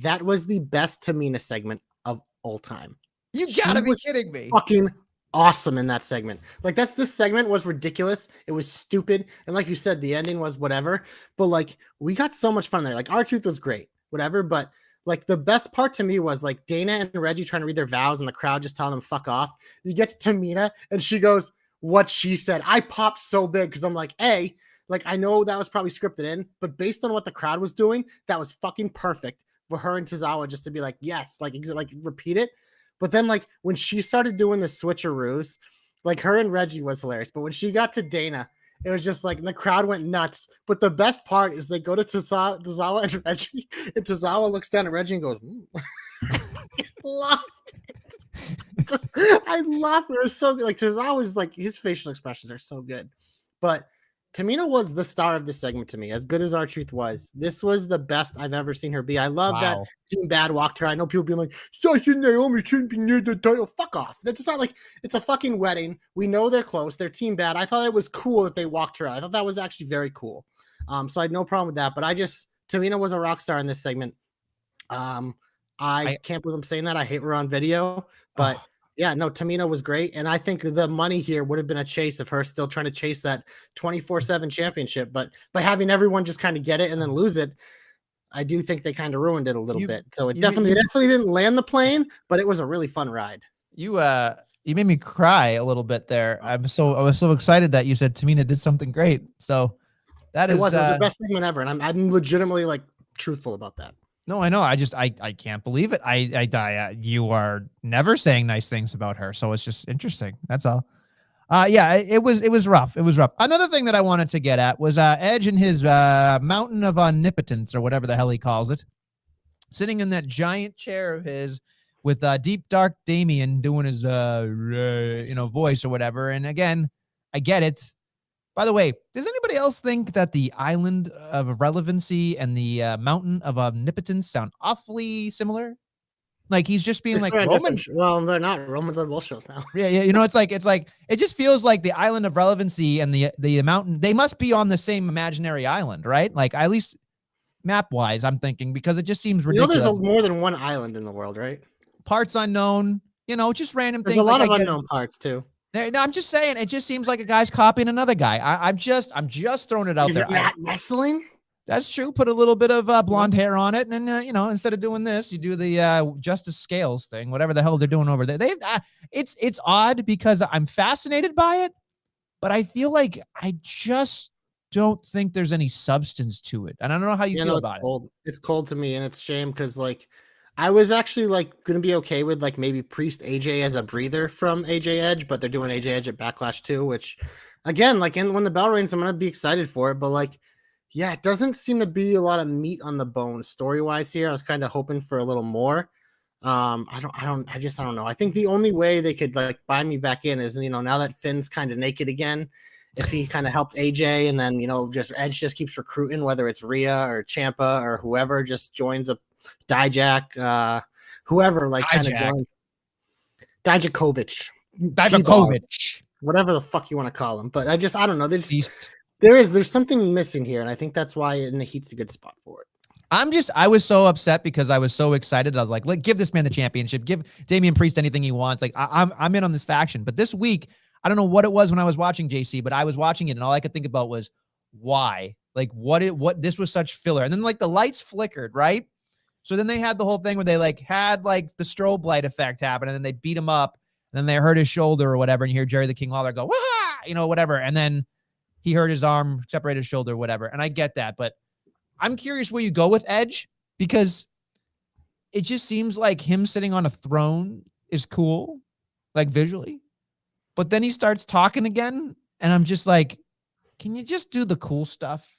that was the best Tamina segment of all time. You She gotta be was kidding me. fucking awesome in that segment. Like this segment was ridiculous. It was stupid. And like you said, the ending was whatever. But like we got so much fun there. Like R-Truth was great, whatever. But like the best part to me was like Dana and Reggie trying to read their vows and the crowd just telling them fuck off. You get to Tamina and she goes, what she said. I popped so big because I'm like, hey, like I know that was probably scripted in, but based on what the crowd was doing, that was fucking perfect for her and Tozawa just to be like, yes, like repeat it. But then, like, when she started doing the switcheroos, like her and Reggie was hilarious. But when she got to Dana, it was just like the crowd went nuts. But the best part is they go to Tozawa and Reggie, and Tozawa looks down at Reggie and goes, lost it. Just, I lost it. It was so good. Like, Tozawa's like, his facial expressions are so good. But Tamina was the star of this segment to me, as good as R-Truth was. This was the best I've ever seen her be. I love that Team Bad walked her. I know people being like, Sasha and Naomi shouldn't be near the title. Fuck off. That's not like, it's a fucking wedding. We know they're close. They're Team Bad. I thought it was cool that they walked her out. I thought that was actually very cool. So I had no problem with that. But Tamina was a rock star in this segment. I can't believe I'm saying that. I hate her on video. But yeah, no, Tamina was great. And I think the money here would have been a chase of her still trying to chase that 24/7 championship. But by having everyone just kind of get it and then lose it, I do think they kind of ruined it a little bit. So it definitely didn't land the plane, but it was a really fun ride. You made me cry a little bit there. I was so excited that you said Tamina did something great. So it was the best segment ever. And I'm legitimately like truthful about that. No, I know. I can't believe it. You are never saying nice things about her. So it's just interesting. That's all. Yeah, it was rough. It was rough. Another thing that I wanted to get at was Edge and his mountain of omnipotence or whatever the hell he calls it, sitting in that giant chair of his with deep dark Damien doing his voice or whatever. And again, I get it. By the way, does anybody else think that the island of relevancy and the mountain of omnipotence sound awfully similar? Like he's just being like Roman. Well, they're not. Roman's on both shows now. Yeah. It's like it just feels like the island of relevancy and the mountain. They must be on the same imaginary island, right? Like at least map wise, I'm thinking because it just seems ridiculous. There's more than one island in the world, right? Parts unknown. Just random things. There's a lot of unknown parts too. No, I'm just saying, it just seems like a guy's copying another guy. I'm just throwing it out there. Is it not wrestling? That's true. Put a little bit of blonde hair on it, and instead of doing this, you do the Justice Scales thing, whatever the hell they're doing over there. It's odd because I'm fascinated by it, but I feel like I just don't think there's any substance to it, and I don't know how you feel about it. It's cold to me, and it's a shame because like. I was actually like going to be okay with like maybe Priest AJ as a breather from AJ Edge, but they're doing AJ Edge at Backlash 2, which again, like when the bell rings, I'm going to be excited for it. But like, yeah, it doesn't seem to be a lot of meat on the bone story wise here. I was kind of hoping for a little more. I don't know. I think the only way they could like buy me back in is, now that Finn's kind of naked again, if he kind of helped AJ and then, just Edge just keeps recruiting, whether it's Rhea or Ciampa or whoever just joins a Dijak, whoever like kind of joins Dijakovic, whatever the fuck you want to call him. But I don't know. There's something missing here, and I think that's why the Heat's a good spot for it. I was so upset because I was so excited. I was like, give this man the championship. Give Damian Priest anything he wants. Like I'm in on this faction. But this week, I don't know what it was when I was watching JC, but I was watching it and all I could think about was why, like what this was such filler. And then like the lights flickered, right? So then they had the whole thing where they like had like the strobe light effect happen and then they beat him up and then they hurt his shoulder or whatever. And you hear Jerry the King Lawler go, wah! Whatever. And then he hurt his arm, separated his shoulder, whatever. And I get that, but I'm curious where you go with Edge because it just seems like him sitting on a throne is cool, like visually, but then he starts talking again. And I'm just like, can you just do the cool stuff?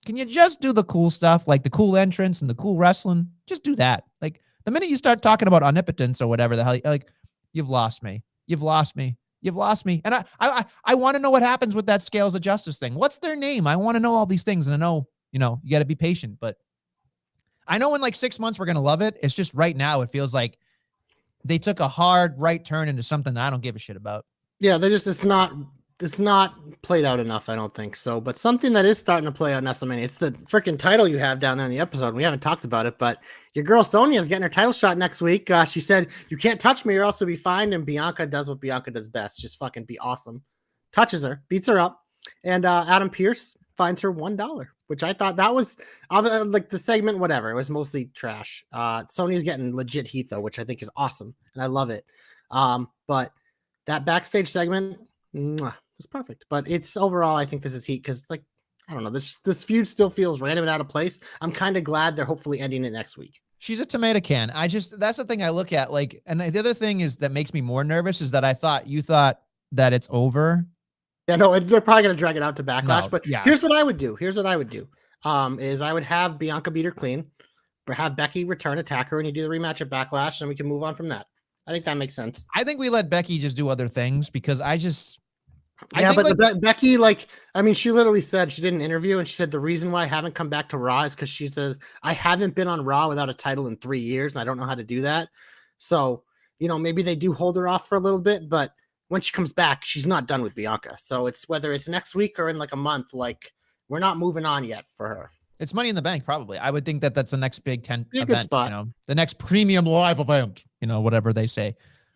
Can you just do the cool stuff, like the cool entrance and the cool wrestling? Just do that. Like the minute you start talking about omnipotence or whatever the hell, like you've lost me. You've lost me. You've lost me. And I want to know what happens with that Scales of Justice thing. What's their name? I want to know all these things. And I know, you got to be patient, but I know in like 6 months, we're going to love it. It's just right now, it feels like they took a hard right turn into something that I don't give a shit about. Yeah. It's not it's not played out enough, I don't think so. But something that is starting to play out in Nestlemania, it's the freaking title you have down there in the episode. We haven't talked about it, but your girl Sonya is getting her title shot next week. She said, "You can't touch me or else you'll be fined." And Bianca does what Bianca does best, just fucking be awesome. Touches her, beats her up, and Adam Pearce finds her $1, which I thought that was like the segment, whatever. It was mostly trash. Sonya's getting legit heat though, which I think is awesome, and I love it. But that backstage segment, it's perfect. But it's overall, I think this is heat because, like, I don't know, this feud still feels random and out of place. I'm kind of glad they're hopefully ending it next week. She's a tomato can. That's the thing I look at. Like, and the other thing is that makes me more nervous is that you thought that it's over. Yeah, no, they're probably gonna drag it out to Backlash. No, but yeah. Here's what I would do. Is I would have Bianca beat her clean, but have Becky return, attack her, and you do the rematch at Backlash, and we can move on from that. I think that makes sense. I think we let Becky just do other things because Becky, like, I mean, she literally said she did an interview and she said the reason why I haven't come back to Raw is because she says I haven't been on Raw without a title in 3 years and I don't know how to do that. So, maybe they do hold her off for a little bit, but when she comes back, she's not done with Bianca. So it's whether it's next week or in like a month, like we're not moving on yet for her. It's Money in the Bank, probably. I would think that that's the next big 10 Be a event, good spot. The next premium live event, whatever they say,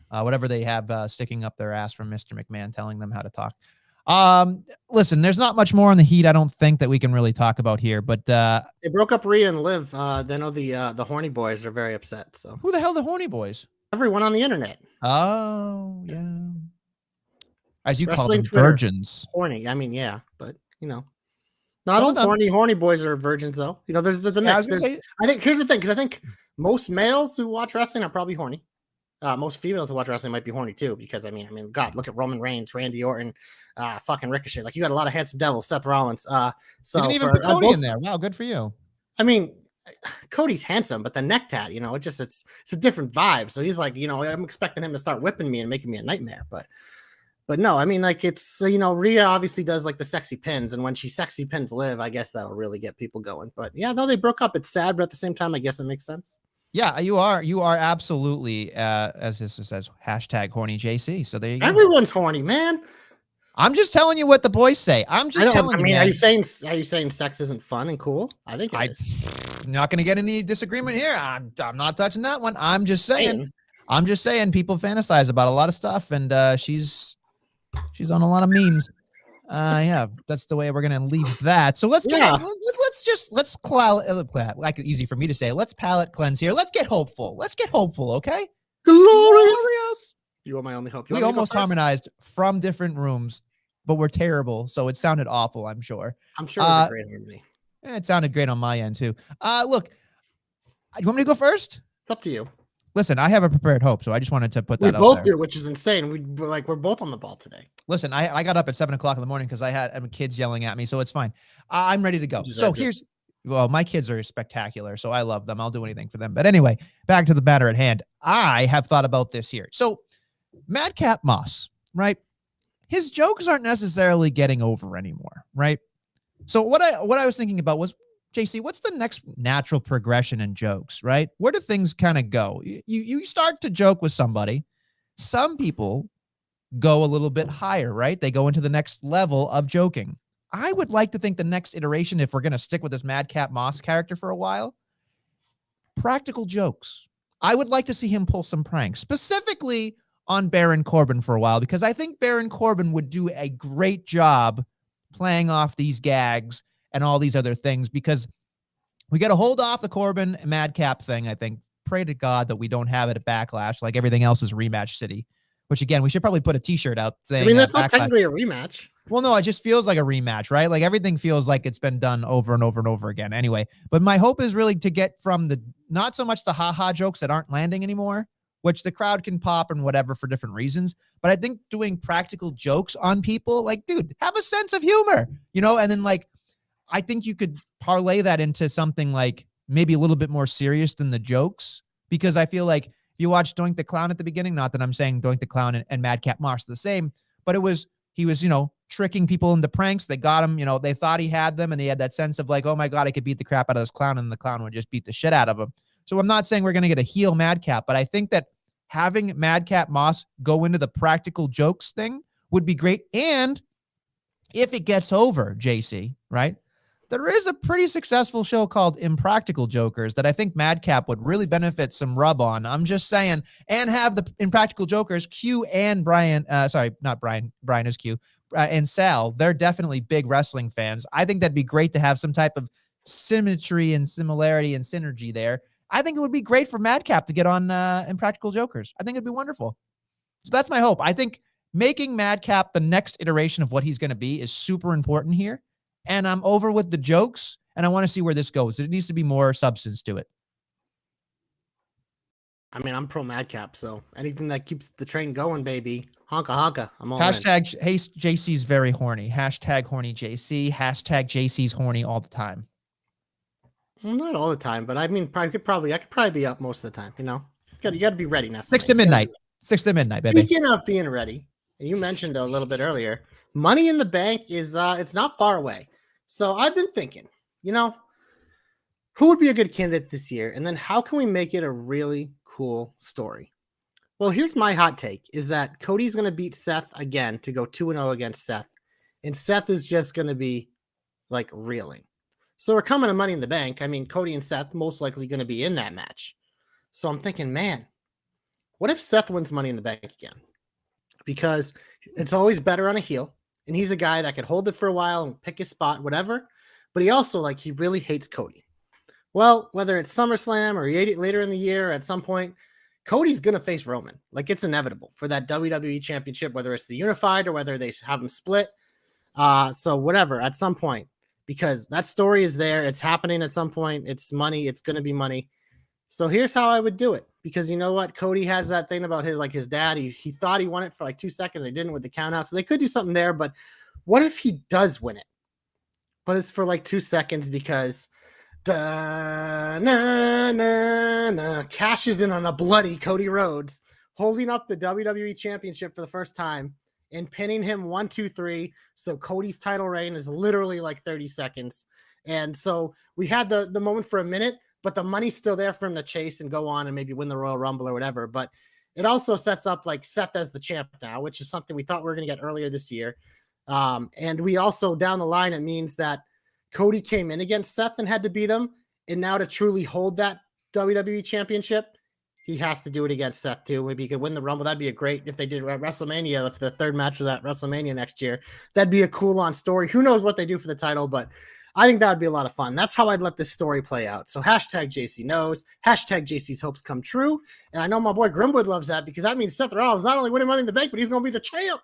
whatever they have sticking up their ass from Mr. McMahon telling them how to talk. Listen, there's not much more on the heat. I don't think that we can really talk about here, but they broke up Rhea and Liv. They know the horny boys are very upset. So who the hell are the horny boys? Everyone on the internet. Oh yeah, as you call them, Twitter, virgins. Horny. I mean, yeah, but not all horny boys are virgins though. There's a mix. I think here's the thing, because I think most males who watch wrestling are probably horny. Most females who watch wrestling might be horny too, because I mean, God, look at Roman Reigns, Randy Orton, fucking Ricochet. Like, you got a lot of handsome devils, Seth Rollins. So you didn't even put Cody in there. Wow, good for you. I mean, Cody's handsome, but the neck tat, it's a different vibe. So he's like, I'm expecting him to start whipping me and making me a nightmare, but no, I mean, like, it's, Rhea obviously does like the sexy pins, and when she sexy pins Liv, I guess that'll really get people going. But yeah, though they broke up, it's sad, but at the same time, I guess it makes sense. Yeah, you are absolutely, as this says, #horny JC. So there you go. Everyone's horny, man. I'm just telling you what the boys say. I'm just telling you. I mean, are you saying sex isn't fun and cool? I think it is. I'm not going to get any disagreement here. I'm not touching that one. I'm just saying people fantasize about a lot of stuff, and she's on a lot of memes. Yeah, that's the way we're gonna leave that. So let's like easy for me to say. Let's palate cleanse here. Let's get hopeful. Okay. Glorious. You are my only hope. We almost harmonized from different rooms, but we're terrible. So it sounded awful. I'm sure. It was a great harmony. It sounded great on my end too. Look, you want me to go first? It's up to you. Listen, I have a prepared hope, so I just wanted to put that out there. We both do, which is insane. We're both on the ball today. Listen, I got up at 7:00 in the morning because I had kids yelling at me, so it's fine. I'm ready to go. So my kids are spectacular, so I love them. I'll do anything for them. But anyway, back to the matter at hand. I have thought about this here. So Madcap Moss, right? His jokes aren't necessarily getting over anymore, right? So what I was thinking about was, JC, what's the next natural progression in jokes, right? Where do things kind of go? You start to joke with somebody. Some people go a little bit higher, right? They go into the next level of joking. I would like to think the next iteration, if we're going to stick with this Madcap Moss character for a while, practical jokes. I would like to see him pull some pranks, specifically on Baron Corbin for a while, because I think Baron Corbin would do a great job playing off these gags and all these other things, because we got to hold off the Corbin Madcap thing. I think, pray to God that we don't have it at Backlash like everything else is Rematch City, which again, we should probably put a t-shirt out saying, I mean, that's not technically a rematch. Well, no, it just feels like a rematch, right? Like everything feels like it's been done over and over and over again. Anyway, but my hope is really to get from not so much the haha jokes that aren't landing anymore, which the crowd can pop and whatever for different reasons. But I think doing practical jokes on people, like, dude, have a sense of humor, and then like, I think you could parlay that into something like maybe a little bit more serious than the jokes, because I feel like you watch Doink the Clown at the beginning, not that I'm saying Doink the Clown and Madcap Moss are the same, but he was, tricking people into pranks. They got him, they thought he had them, and they had that sense of like, oh my God, I could beat the crap out of this clown, and the clown would just beat the shit out of him. So I'm not saying we're going to get a heel Madcap, but I think that having Madcap Moss go into the practical jokes thing would be great. And if it gets over, JC, right? There is a pretty successful show called Impractical Jokers that I think Madcap would really benefit some rub on. I'm just saying, and have the Impractical Jokers, Q and Brian, sorry, not Brian, Brian is Q, and Sal, they're definitely big wrestling fans. I think that'd be great to have some type of symmetry and similarity and synergy there. I think it would be great for Madcap to get on Impractical Jokers. I think it'd be wonderful. So that's my hope. I think making Madcap the next iteration of what he's going to be is super important here. And I'm over with the jokes, and I want to see where this goes. There needs to be more substance to it. I mean, I'm pro Madcap, so anything that keeps the train going, baby. Honka honka. I'm all Hashtag hey, JC's very horny. Hashtag horny JC. Hashtag JC's horny all the time. Not all the time, but I mean, I could probably be up most of the time. You know, you got to be ready now. 6 to midnight. 6 to midnight, baby. Speaking of being ready, and you mentioned a little bit earlier, Money in the Bank is it's not far away. So I've been thinking, you know, who would be a good candidate this year? And then how can we make it a really cool story? Well, here's my hot take is that Cody's going to beat Seth again to go 2-0 against Seth. And Seth is just going to be like reeling. So we're coming to Money in the Bank. I mean, Cody and Seth most likely going to be in that match. So I'm thinking, man, what if Seth wins Money in the Bank again? Because it's always better on a heel. And he's a guy that could hold it for a while and pick his spot, whatever. But he also, like, he really hates Cody. Well, whether it's SummerSlam or later in the year, at some point, Cody's going to face Roman. Like, it's inevitable for that WWE Championship, whether it's the Unified or whether they have them split. So whatever, at some point, because that story is there. It's happening at some point. It's money. It's going to be money. So here's how I would do it. Because you know what? Cody has that thing about his dad. He thought he won it for like 2 seconds. They didn't with the count out. So they could do something there. But what if he does win it? But it's for like 2 seconds because cashes in on a bloody Cody Rhodes, holding up the WWE Championship for the first time and pinning him 1, 2, 3. So Cody's title reign is literally like 30 seconds. And so we had the moment for a minute, but the money's still there for him to chase and go on and maybe win the Royal Rumble or whatever. But it also sets up like Seth as the champ now, which is something we thought we were going to get earlier this year. And we also down the line, it means that Cody came in against Seth and had to beat him. And now to truly hold that WWE Championship, he has to do it against Seth too. Maybe he could win the Rumble. That'd be a great, if they did at WrestleMania, if the third match was at WrestleMania next year, that'd be a cool on story. Who knows what they do for the title, but I think that would be a lot of fun. That's how I'd let this story play out. So hashtag JC knows, hashtag JC's hopes come true. And I know my boy Grimwood loves that because that means Seth Rollins not only winning Money in the Bank, but he's going to be the champ.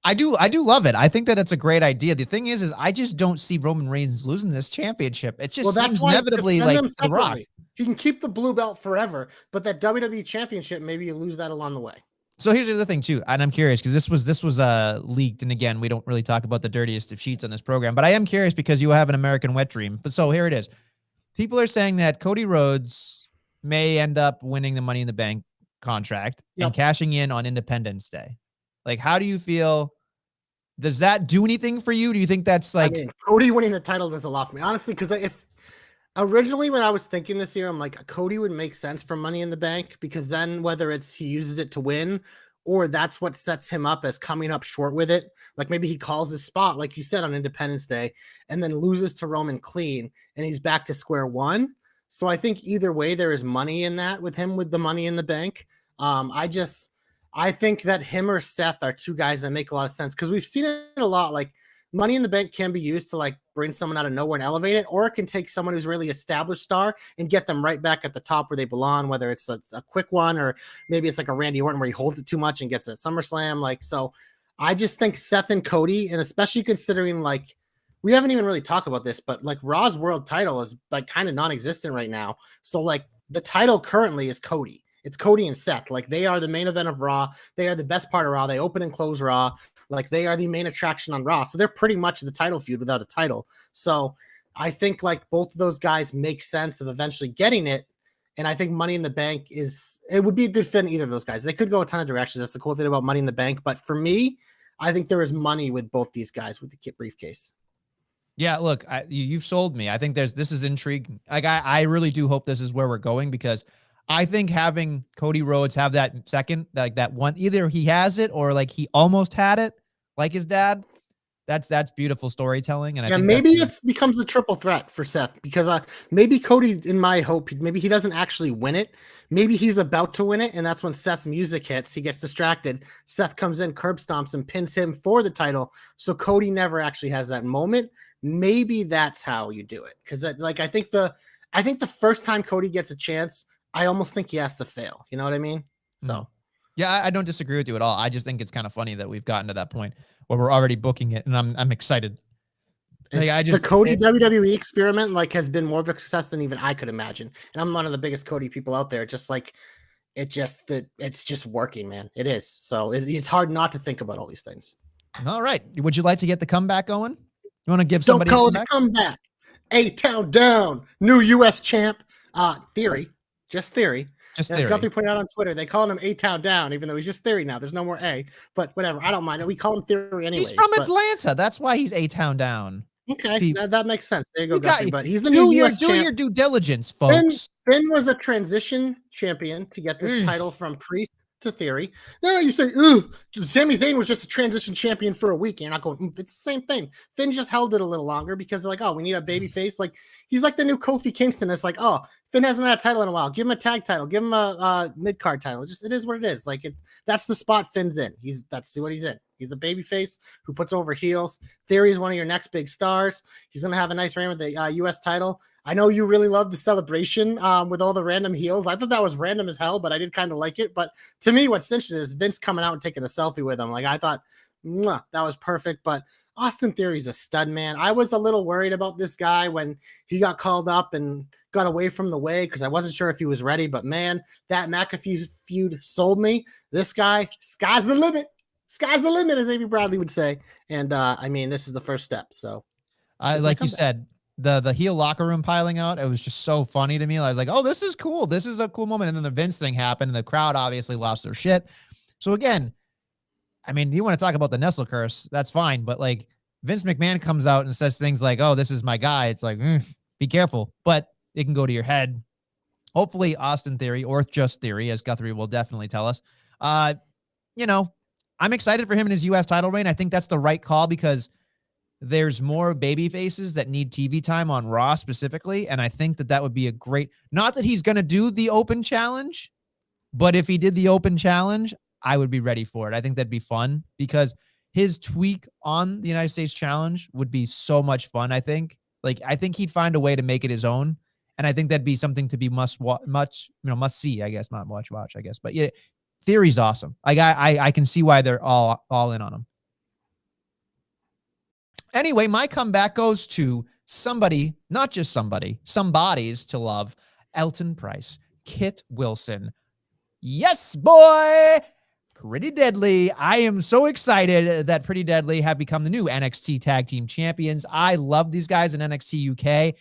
I do love it. I think that it's a great idea. The thing is I just don't see Roman Reigns losing this championship. It just seems inevitably like The Rock. He can keep the blue belt forever, but that WWE Championship, maybe you lose that along the way. So here's the other thing too, and I'm curious because this was leaked, and again, we don't really talk about the dirtiest of sheets on this program, but I am curious because you have an American wet dream. But so here it is. People are saying that Cody Rhodes may end up winning the Money in the Bank contract and cashing in on Independence Day. Like, how do you feel? Does that do anything for you? Do you think that's like Cody winning the title does a lot for me, honestly? Because if originally when I was thinking this year, I'm like, Cody would make sense for Money in the Bank because then whether it's he uses it to win or that's what sets him up as coming up short with it. Like maybe he calls his spot, like you said, on Independence Day and then loses to Roman clean and he's back to square one. So I think either way, there is money in that with him with the Money in the Bank. I think that him or Seth are two guys that make a lot of sense because we've seen it a lot. Like Money in the Bank can be used to like bring someone out of nowhere and elevate it, or it can take someone who's really established star and get them right back at the top where they belong, whether it's a quick one or maybe it's like a Randy Orton where he holds it too much and gets a SummerSlam. Like, so I just think Seth and Cody, and especially considering like, we haven't even really talked about this, but like Raw's world title is like kind of non-existent right now. So like the title currently is Cody. It's Cody and Seth. Like they are the main event of Raw. They are the best part of Raw. They open and close Raw. Like they are the main attraction on Raw. So they're pretty much the title feud without a title. So I think like both of those guys make sense of eventually getting it. And I think Money in the Bank it would be a good fit in either of those guys. They could go a ton of directions. That's the cool thing about Money in the Bank. But for me, I think there is money with both these guys with the kit briefcase. Yeah, look, you've sold me. I think this is intriguing. Like I really do hope this is where we're going because I think having Cody Rhodes have that second, like that one, either he has it or like he almost had it, like his dad. That's beautiful storytelling, and I Yeah, think maybe that's it becomes a triple threat for Seth because maybe Cody, in my hope, maybe he doesn't actually win it. Maybe he's about to win it, and that's when Seth's music hits. He gets distracted. Seth comes in, curb stomps, and pins him for the title. So Cody never actually has that moment. Maybe that's how you do it. Because I think the first time Cody gets a chance, I almost think he has to fail. You know what I mean? So yeah, I don't disagree with you at all. I just think it's kind of funny that we've gotten to that point where we're already booking it, and I'm excited. Like, it's the Cody WWE experiment has been more of a success than even I could imagine. And I'm one of the biggest Cody people out there. It's just working, man. It is. So it's hard not to think about all these things. All right. Would you like to get the comeback going? You want to give Don't somebody call a it a comeback? comeback. A-Town down. New U.S. champ. Theory. Just Theory. Just As theory. Guthrie pointed out on Twitter, they call him A-Town down, even though he's just Theory now. There's no more A. But whatever. I don't mind it. We call him Theory anyways. He's from Atlanta. That's why he's A-Town down. Okay, that makes sense. There you go, You got- Guthrie. But he's the new U.S. Do champ. your due diligence, folks. Finn was a transition champion to get this title from Priest to Theory. No, you say, ooh, Sami Zayn was just a transition champion for a week. You're not going, it's the same thing. Finn just held it a little longer because they're like, oh, we need a baby face. Like, he's like the new Kofi Kingston. It's like, oh, Finn hasn't had a title in a while. Give him a tag title. Give him a mid-card title. It is what it is. That's the spot Finn's in. That's what he's in. He's the baby face who puts over heels. Theory is one of your next big stars. He's going to have a nice reign with the U.S. title. I know you really love the celebration with all the random heels. I thought that was random as hell, but I did kind of like it. But to me, what's interesting is Vince coming out and taking a selfie with him. Like, I thought, that was perfect. But Austin Theory's a stud, man. I was a little worried about this guy when he got called up and got away from the way because I wasn't sure if he was ready. But, man, that McAfee feud sold me. This guy, sky's the limit. Sky's the limit, as Amy Bradley would say. And, I mean, this is the first step. So, like you said, the heel locker room piling out, it was just so funny to me. I was like, oh, this is cool. This is a cool moment. And then the Vince thing happened, and the crowd obviously lost their shit. So, again, I mean, you want to talk about the Nestle curse, that's fine. But, like, Vince McMahon comes out and says things like, oh, this is my guy. It's like, be careful. But it can go to your head. Hopefully, Austin Theory, or just Theory, as Guthrie will definitely tell us, I'm excited for him in his U.S. title reign. I think that's the right call because there's more baby faces that need TV time on Raw specifically. And I think that would be a great, not that he's going to do the open challenge, but if he did the open challenge, I would be ready for it. I think that'd be fun because his tweak on the United States challenge would be so much fun. I think he'd find a way to make it his own. And I think that'd be something to be must see, I guess, not watch, I guess. But yeah, Theory's awesome. I can see why they're all in on him. Anyway, my comeback goes to somebody, not just somebody, some bodies to love. Elton Price, Kit Wilson. Yes, boy. Pretty Deadly. I am so excited that Pretty Deadly have become the new NXT Tag Team Champions. I love these guys in NXT UK.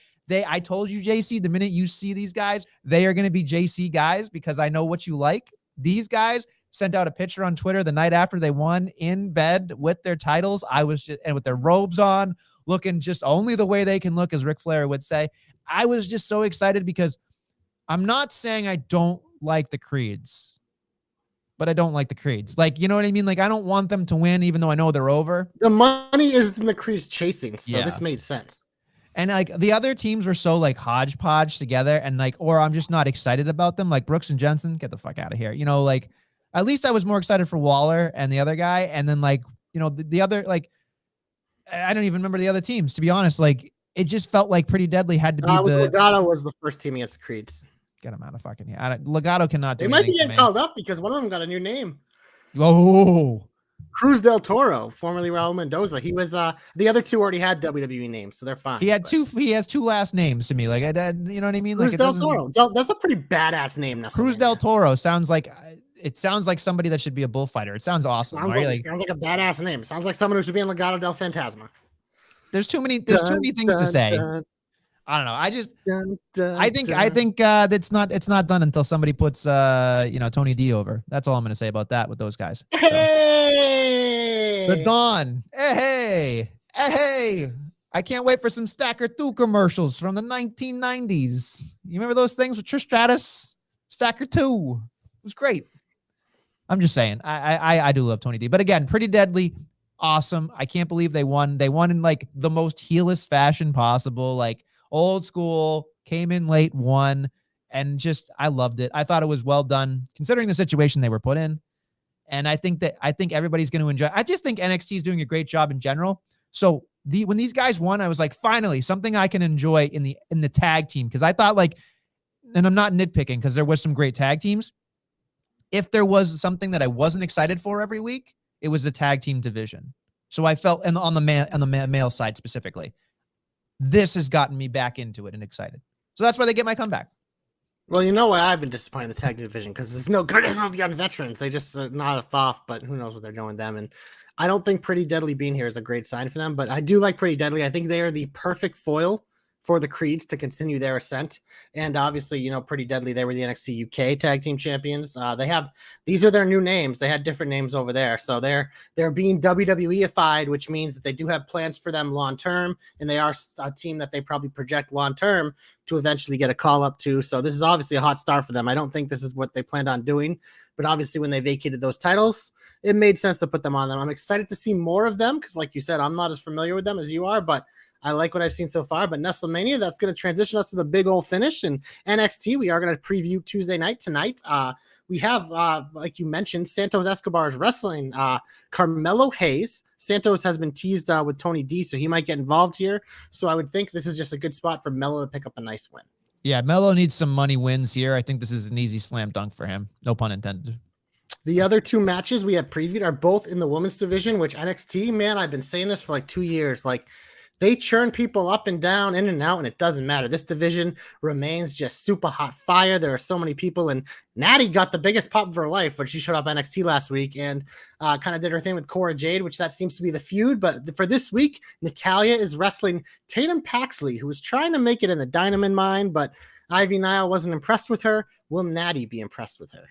I told you, JC, the minute you see these guys, they are going to be JC guys because I know what you like. These guys sent out a picture on Twitter the night after they won in bed with their titles. And with their robes on, looking just only the way they can look, as Ric Flair would say. I was just so excited because I'm not saying I don't like the Creeds, but I don't like the Creeds. Like, you know what I mean? Like, I don't want them to win, even though I know they're over. The money is in the Creeds chasing, so this made sense. And like the other teams were so like hodgepodge together and like, or I'm just not excited about them. Like Brooks and Jensen, get the fuck out of here. Like at least I was more excited for Waller and the other guy. And then like, the other, like, I don't even remember the other teams, to be honest. Like it just felt like Pretty Deadly had to be Legato was the first team against the Creeds. Get him out of fucking here. Legato cannot do anything. They might be getting called up because one of them got a new name. Oh, Cruz del Toro, formerly Raul Mendoza. He was the other two already had WWE names, so they're fine. He has two last names to me. Like you know what I mean? Cruz like del Toro. That's a pretty badass name. Cruz del Toro sounds like somebody that should be a bullfighter. It sounds awesome. Sounds like a badass name. Sounds like someone who should be in Legado del Fantasma. There's too many things to say. I don't know. I think it's not done until somebody puts Tony D over. That's all I'm gonna say about that with those guys. So. Hey, the Dawn. Hey. I can't wait for some Stacker 2 commercials from the 1990s. You remember those things with Trish Stratus? Stacker 2. It was great. I'm just saying. I do love Tony D. But again, Pretty Deadly. Awesome. I can't believe they won. They won in like the most heelest fashion possible, like old school, came in late, won, and just I loved it. I thought it was well done considering the situation they were put in. And I think everybody's going to enjoy. I just think NXT is doing a great job in general. So when these guys won, I was like, finally, something I can enjoy in the tag team. Cause I thought like, and I'm not nitpicking because there was some great tag teams. If there was something that I wasn't excited for every week, it was the tag team division. So I felt, and on the male side specifically, this has gotten me back into it and excited. So that's why they get my comeback. Well, you know why I've been disappointed in the tag division, because there's no criticism of the young veterans. They just not off, but who knows what they're doing with them. And I don't think Pretty Deadly being here is a great sign for them, but I do like Pretty Deadly. I think they are the perfect foil for the Creeds to continue their ascent. And obviously, you know, Pretty Deadly, they were the NXT UK tag team champions. These are their new names. They had different names over there. So they're being WWE-ified, which means that they do have plans for them long term. And they are a team that they probably project long term to eventually get a call up to. So this is obviously a hot start for them. I don't think this is what they planned on doing, but obviously when they vacated those titles, it made sense to put them on them. I'm excited to see more of them because, like you said, I'm not as familiar with them as you are, but I like what I've seen so far. But Nestlemania, that's going to transition us to the big old finish. And NXT, we are going to preview Tuesday night tonight. We have, like you mentioned, Santos Escobar is wrestling Carmelo Hayes. Santos has been teased with Tony D, so he might get involved here. So I would think this is just a good spot for Melo to pick up a nice win. Yeah, Melo needs some money wins here. I think this is an easy slam dunk for him. No pun intended. The other two matches we have previewed are both in the women's division, which NXT, man, I've been saying this for like 2 years. Like, they churn people up and down, in and out, and it doesn't matter. This division remains just super hot fire. There are so many people, and Natty got the biggest pop of her life when she showed up NXT last week and kind of did her thing with Cora Jade, which that seems to be the feud. But for this week, Natalya is wrestling Tatum Paxley, who was trying to make it in the Dynamite mine, but Ivy Nile wasn't impressed with her. Will Natty be impressed with her?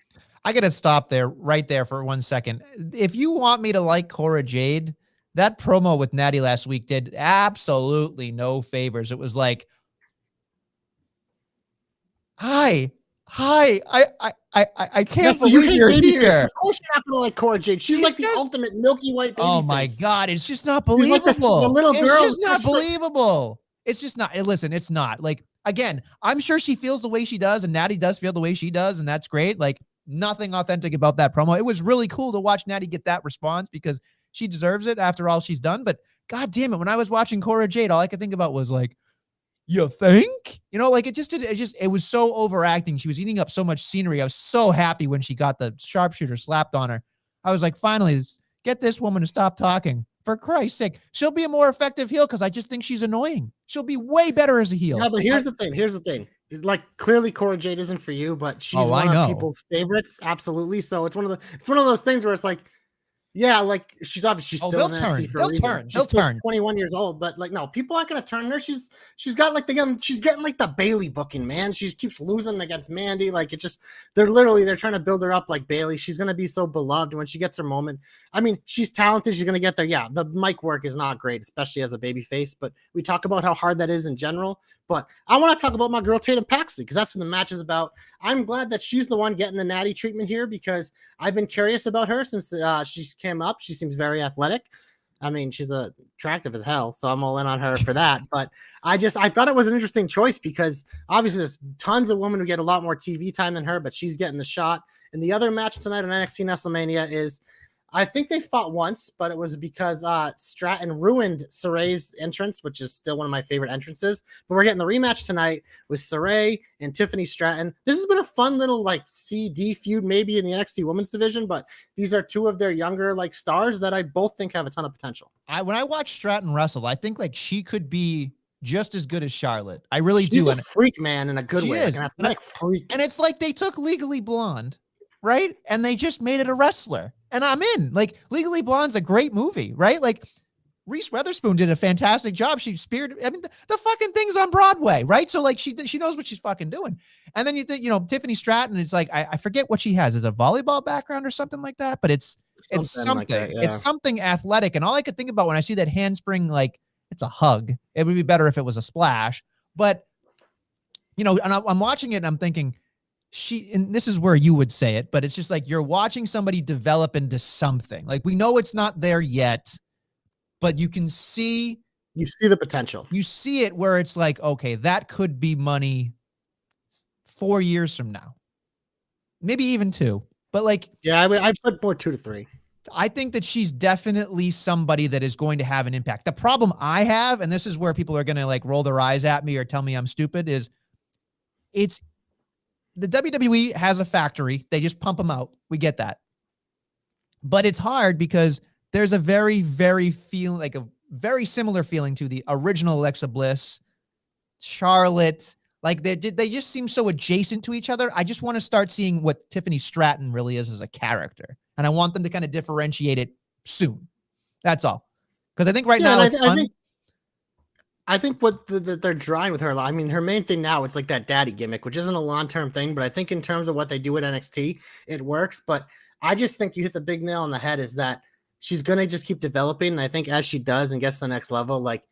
I got to stop there, right there for 1 second. If you want me to like Cora Jade, that promo with Natty last week did absolutely no favors. It was like, hi, I can't believe you're here. Of course you're not going to like Cora Jade. She's like the ultimate milky white baby Oh face. my God. It's just not believable. Like the little girl. It's just not believable. It's just not. Listen, it's not. Like, again, I'm sure she feels the way she does, and Natty does feel the way she does, and that's great. Like, nothing authentic about that promo. It was really cool to watch Natty get that response because she deserves it after all she's done. But God damn it, when I was watching Cora Jade, all I could think about was like, you think? You know, like it was so overacting. She was eating up so much scenery. I was so happy when she got the sharpshooter slapped on her. I was like, finally, get this woman to stop talking. For Christ's sake. She'll be a more effective heel because I just think she's annoying. She'll be way better as a heel. Yeah, but here's the thing. Like, clearly Cora Jade isn't for you, but she's one of people's favorites. Absolutely. So it's one of those things where it's like, yeah, like she's obviously still in NXT for a reason. She's still 21 years old, but like, no, people aren't gonna turn her. She's got like she's getting like the Bailey booking, man. She keeps losing against Mandy. Like, it just they're trying to build her up like Bailey. She's gonna be so beloved when she gets her moment. I mean, she's talented. She's gonna get there. Yeah, the mic work is not great, especially as a baby face. But we talk about how hard that is in general. But I want to talk about my girl Tatum Paxley because that's what the match is about. I'm glad that she's the one getting the Natty treatment here because I've been curious about her since she came up. She seems very athletic. I mean, she's attractive as hell, so I'm all in on her for that. But I thought it was an interesting choice because obviously there's tons of women who get a lot more TV time than her, but she's getting the shot. And the other match tonight on NXT Nestlemania is, I think they fought once, but it was because Stratton ruined Saray's entrance, which is still one of my favorite entrances. But we're getting the rematch tonight with Saray and Tiffany Stratton. This has been a fun little like CD feud maybe in the NXT women's division, but these are two of their younger like stars that I both think have a ton of potential. When I watch Stratton wrestle, I think like she could be just as good as Charlotte. I really She's do. A freak, man, in a good way. Like an athletic freak. And it's like they took Legally Blonde, right? And they just made it a wrestler. And I'm in. Like, Legally Blonde's a great movie, right? Like, Reese Witherspoon did a fantastic job. She speared. I mean, the fucking thing's on Broadway, right? So like, she knows what she's fucking doing. And then you think, Tiffany Stratton. It's like I forget what she has. Is a volleyball background or something like that? But it's something. Like that, yeah. It's something athletic. And all I could think about when I see that handspring, like it's a hug. It would be better if it was a splash. But and I'm watching it and I'm thinking, and this is where you would say it, but it's just like you're watching somebody develop into something. Like, we know it's not there yet, but you can see the potential. You see it where it's like, okay, that could be money 4 years from now, maybe even 2. But like, yeah, I put more 2 to 3. I think that she's definitely somebody that is going to have an impact. The problem I have, and this is where people are going to like roll their eyes at me or tell me I'm stupid, is it's the WWE has a factory. They just pump them out. We get that. But it's hard because there's a very, very feeling like a very similar feeling to the original Alexa Bliss, Charlotte. Like they just seem so adjacent to each other. I just want to start seeing what Tiffany Stratton really is as a character. And I want them to kind of differentiate it soon. That's all. Because I think right now it's fun. I think what they're drawing with her, I mean, her main thing now, it's like that daddy gimmick, which isn't a long-term thing, but I think in terms of what they do at NXT, it works. But I just think you hit the big nail on the head is that she's going to just keep developing. And I think as she does and gets to the next level, like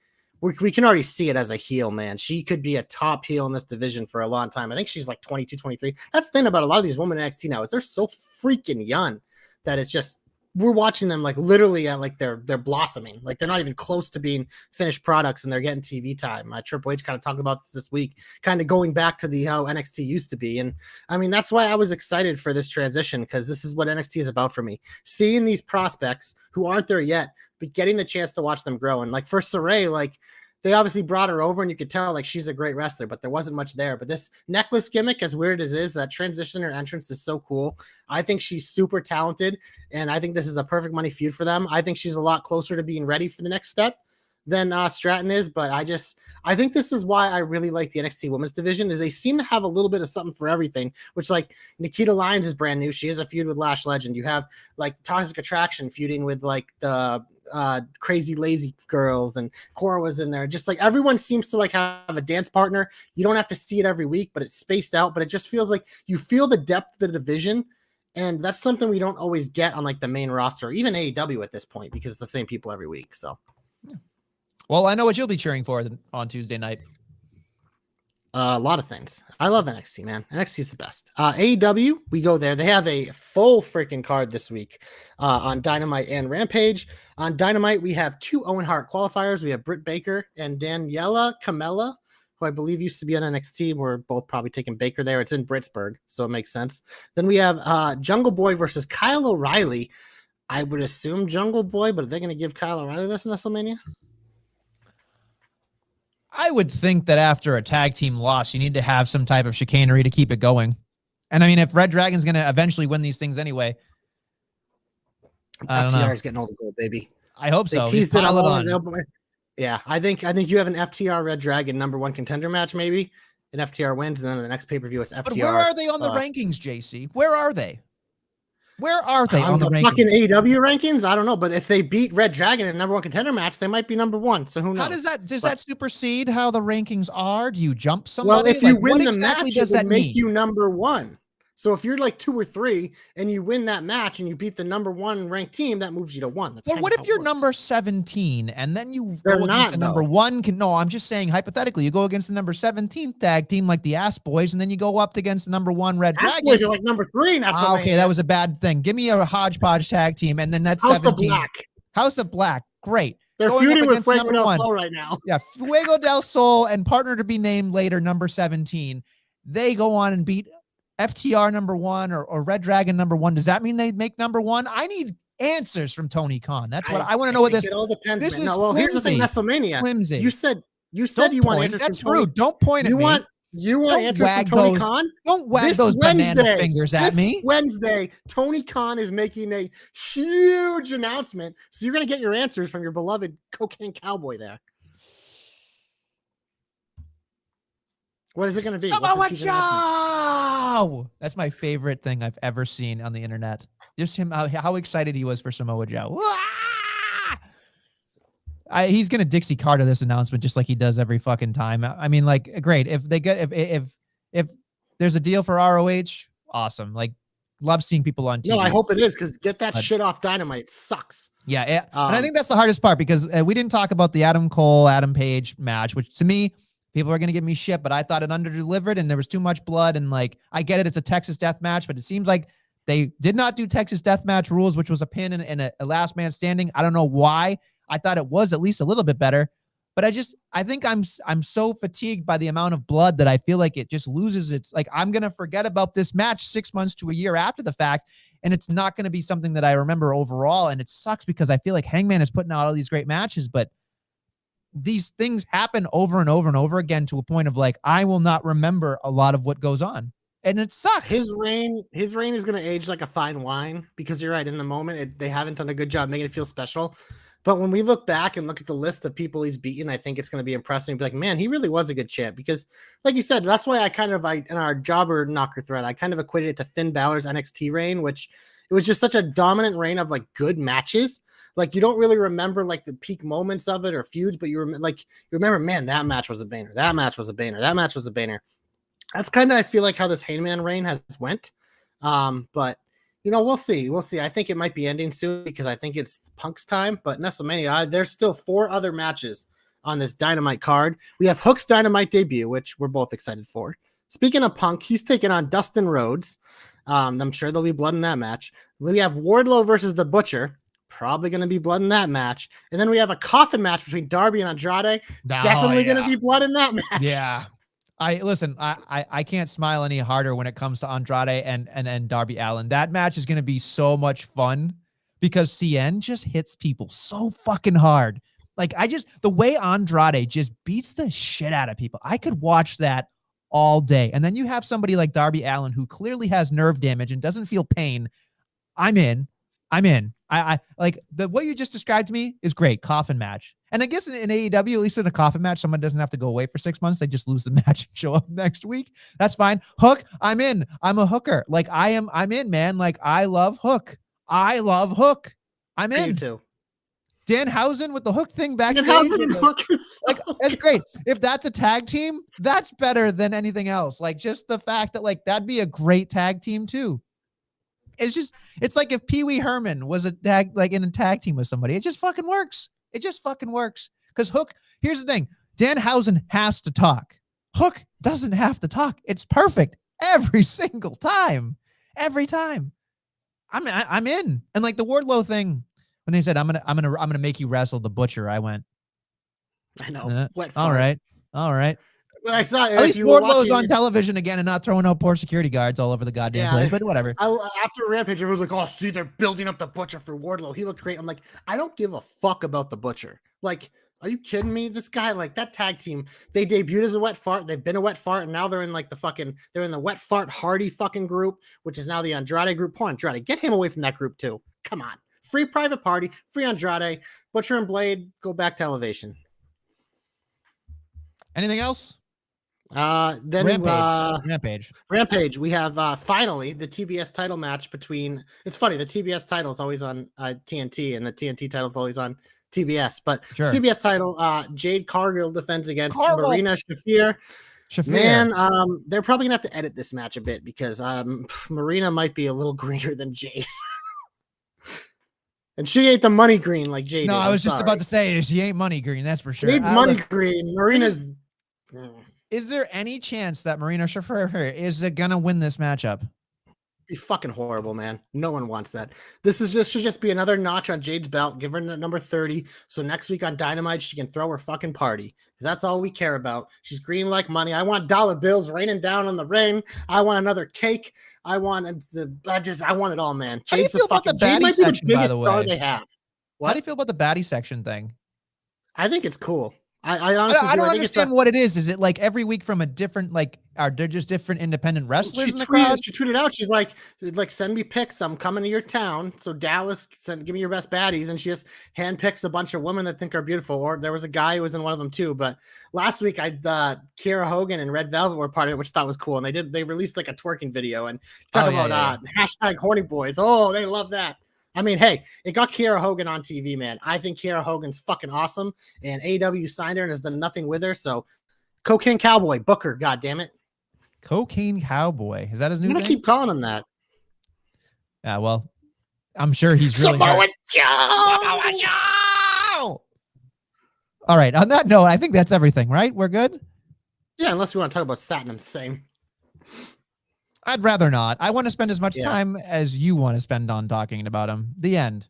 we can already see it as a heel, man. She could be a top heel in this division for a long time. I think she's like 22, 23. That's the thing about a lot of these women in NXT now is they're so freaking young that it's just, we're watching them like literally at like they're blossoming. Like they're not even close to being finished products and they're getting TV time. Triple H kind of talked about this week, kind of going back to how NXT used to be. And I mean, that's why I was excited for this transition, because this is what NXT is about for me. Seeing these prospects who aren't there yet, but getting the chance to watch them grow. And like for Saray, like they obviously brought her over and you could tell like she's a great wrestler, but there wasn't much there. But this necklace gimmick, as weird as it is, that transition, her entrance is so cool. I think she's super talented, and I think this is a perfect money feud for them. I think she's a lot closer to being ready for the next step than Stratton is, but I think this is why I really like the NXT women's division, is they seem to have a little bit of something for everything, which like Nikita Lyons is brand new. She has a feud with Lash Legend. You have like Toxic Attraction feuding with like the Crazy Lazy Girls, and Cora was in there. Just like everyone seems to like have a dance partner. You don't have to see it every week, but it's spaced out, but it just feels like you feel the depth of the division. And that's something we don't always get on like the main roster, even AEW at this point, because it's the same people every week. So, well, I know what you'll be cheering for on Tuesday night. A lot of things. I love NXT, man. NXT is the best. AEW, we go there. They have a full freaking card this week on Dynamite and Rampage. On Dynamite, we have 2 Owen Hart qualifiers. We have Britt Baker and Daniela Camella, who I believe used to be on NXT. We're both probably taking Baker there. It's in Britsburg, so it makes sense. Then we have Jungle Boy versus Kyle O'Reilly. I would assume Jungle Boy, but are they going to give Kyle O'Reilly this in Nestlemania? I would think that after a tag team loss, you need to have some type of chicanery to keep it going. And I mean, if Red Dragon's going to eventually win these things anyway, FTR is getting all the gold, baby. I hope so. They teased it on. Yeah, I think you have an FTR Red Dragon #1 contender match, maybe, and FTR wins, and then the next pay-per-view it's FTR. But where are they on the rankings, JC? Where are they? Where are they on the rankings? Fucking AEW rankings? I don't know, but if they beat Red Dragon in a #1 contender match, they might be #1. So who knows? How does that supersede how the rankings are? Do you jump somebody? Well, if you win the match, does that make you #1? So if you're like 2 or 3 and you win that match and you beat the #1 ranked team, that moves you to 1. That's well, what if you're number 17 and then you They're go against not, the #1? No, I'm just saying hypothetically, you go against the number 17 tag team like the Ass Boys, and then you go up against the #1 Red Dragon. Ass Boys are like #3. Okay, that was a bad thing. Give me a hodgepodge tag team, and then that's House 17. of Black. House of Black, great. They're Going feuding up with against Fuego del #1. Sol right now. Yeah, Fuego del Sol and partner to be named later, number 17. They go on and beat FTR #1 or Red Dragon #1. Does that mean they make #1? I need answers from Tony Khan. That's what I want to know. What this? It all depends. This is no, well, here's the thing. Wrestlemania. Flimsy. You said you want answers That's from Tony. rude. Don't point at me. You want answers from Tony Khan? Don't wag those banana fingers at me. Wednesday, Tony Khan is making a huge announcement, so you're going to get your answers from your beloved Cocaine Cowboy there. What is it going to be? Samoa Joe! That's my favorite thing I've ever seen on the internet. Just him, how excited he was for Samoa Joe. He's going to Dixie Carter this announcement just like he does every fucking time. I mean, like, great. If they get, if there's a deal for ROH, awesome. Like, love seeing people on TV. No, I hope it is, because get that shit off Dynamite. It sucks. Yeah. And I think that's the hardest part, because we didn't talk about the Adam Cole, Adam Page match, which to me, people are going to give me shit, but I thought it under-delivered and there was too much blood. And like, I get it. It's a Texas death match, but it seems like they did not do Texas death match rules, which was a pin and a last man standing. I don't know why. I thought it was at least a little bit better. But I think I'm so fatigued by the amount of blood that I feel like it just loses its, like, I'm going to forget about this match 6 months to a year after the fact. And it's not going to be something that I remember overall. And it sucks because I feel like Hangman is putting out all these great matches, but these things happen over and over and over again to a point of like, I will not remember a lot of what goes on. And it sucks. His reign is going to age like a fine wine, because you're right. In the moment, they haven't done a good job making it feel special. But when we look back and look at the list of people he's beaten, I think it's going to be impressive. Be like, man, he really was a good champ. Because, like you said, that's why in our jobber knocker thread, I kind of equated it to Finn Balor's NXT reign, which it was just such a dominant reign of like good matches. Like, you don't really remember like the peak moments of it or feuds, but you remember, man, that match was a banger. That match was a banger. That match was a banger. That's kind of, I feel like, how this Hangman reign has went. But we'll see. We'll see. I think it might be ending soon because I think it's Punk's time. But Nestlemania, there's still 4 other matches on this Dynamite card. We have Hook's Dynamite debut, which we're both excited for. Speaking of Punk, he's taking on Dustin Rhodes. I'm sure there'll be blood in that match. We have Wardlow versus The Butcher. Probably going to be blood in that match. And then we have a coffin match between Darby and Andrade. Definitely going to be blood in that match. Yeah. I can't smile any harder when it comes to Andrade and Darby Allin. That match is going to be so much fun because CN just hits people so fucking hard. Like, the way Andrade just beats the shit out of people, I could watch that all day. And then you have somebody like Darby Allin who clearly has nerve damage and doesn't feel pain. I'm in. I like what you just described to me is great. Coffin match. And I guess in AEW, at least in a coffin match, someone doesn't have to go away for 6 months. They just lose the match and show up next week. That's fine. Hook, I'm in. I'm a hooker. Like, I'm in, man. Like, I love Hook. I'm in. You too. Danhausen with the Hook thing backstage. Like, that's great. If that's a tag team, that's better than anything else. Like, just the fact that, like, that'd be a great tag team too. It's like if Pee Wee Herman was in a tag team with somebody. It just fucking works. Because Hook, here's the thing. Danhausen has to talk. Hook doesn't have to talk. It's perfect every single time. Every time. I'm in. And like the Wardlow thing, when they said I'm gonna make you wrestle the Butcher, I went, I know. All right. But I saw at least Wardlow's on television again and not throwing out poor security guards all over the goddamn place, but whatever. After Rampage, everyone was like, oh, see, they're building up the Butcher for Wardlow. He looked great. I'm like, I don't give a fuck about the Butcher. Like, are you kidding me? This guy, like, that tag team, they debuted as a wet fart. They've been a wet fart, and now they're in like they're in the wet fart Hardy fucking group, which is now the Andrade group. Poor Andrade, get him away from that group too. Come on. Free Private Party, free Andrade, Butcher and Blade, go back to Elevation. Anything else? Then Rampage. We have finally the TBS title match between. It's funny, the TBS title is always on TNT, and the TNT title is always on TBS. But sure. TBS title, Jade Cargill defends against Marina Shafir. Man, they're probably gonna have to edit this match a bit because Marina might be a little greener than Jade. And she ain't the money green like Jade. No, I was just about to say she ain't money green. That's for sure. Jade's money green. Marina's. Is there any chance that Marina Shafir is gonna win this matchup? Be fucking horrible, man. No one wants that. This should just be another notch on Jade's belt. Give her number 30. So next week on Dynamite, she can throw her fucking party. Because that's all we care about. She's green like money. I want dollar bills raining down on the ring. I want another cake. I want it all, man. Jade's the fucking Jade might be the biggest star they have. What? How do you feel about the baddie section thing? I think it's cool. I honestly don't understand what it is. Is it like every week from a different, like, are there just different independent wrestlers in the crowd? She tweeted out, she's like, send me pics. I'm coming to your town. So Dallas, give me your best baddies. And she just handpicks a bunch of women that think are beautiful. Or there was a guy who was in one of them too. But last week, Kiera Hogan and Red Velvet were part of it, which I thought was cool. And they released like a twerking video and talk about hashtag horny boys. Oh, they love that. I mean, hey, it got Kiera Hogan on TV, man. I think Kiera Hogan's fucking awesome, and AEW signed her and has done nothing with her. So, Cocaine Cowboy, Booker, goddammit. Cocaine Cowboy, is that his new name? I'm gonna keep calling him that. Yeah, well, I'm sure he's really. Samoa Joe. All right. On that note, I think that's everything. Right? We're good. Yeah, unless we want to talk about Satnam Singh. I'd rather not. I want to spend as much time as you want to spend on talking about him. The end.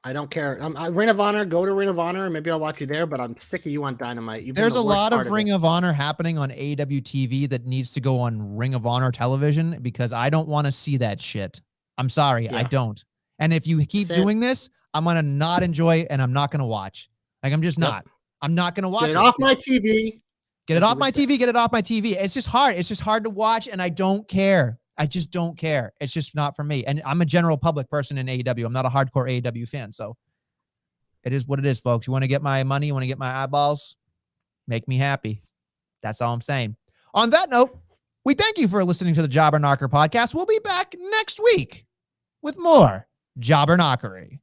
I don't care. Ring of Honor, go to Ring of Honor, and maybe I'll watch you there, but I'm sick of you on Dynamite. You've been There's the a worst lot part of of Ring it. of Honor happening on AEW TV that needs to go on Ring of Honor television because I don't want to see that shit. I'm sorry, I Yeah. don't. And if you keep Same. doing this, I'm gonna not enjoy it and I'm not gonna watch. Like I'm just Yep. not. I'm not gonna watch Get it it. off my TV. Get it as you off would my say. TV. Get it off my TV. It's just hard. It's just hard to watch, and I don't care. I just don't care. It's just not for me. And I'm a general public person in AEW. I'm not a hardcore AEW fan, so it is what it is, folks. You want to get my money? You want to get my eyeballs? Make me happy. That's all I'm saying. On that note, we thank you for listening to the Jobber Knocker podcast. We'll be back next week with more Jobber Knockery.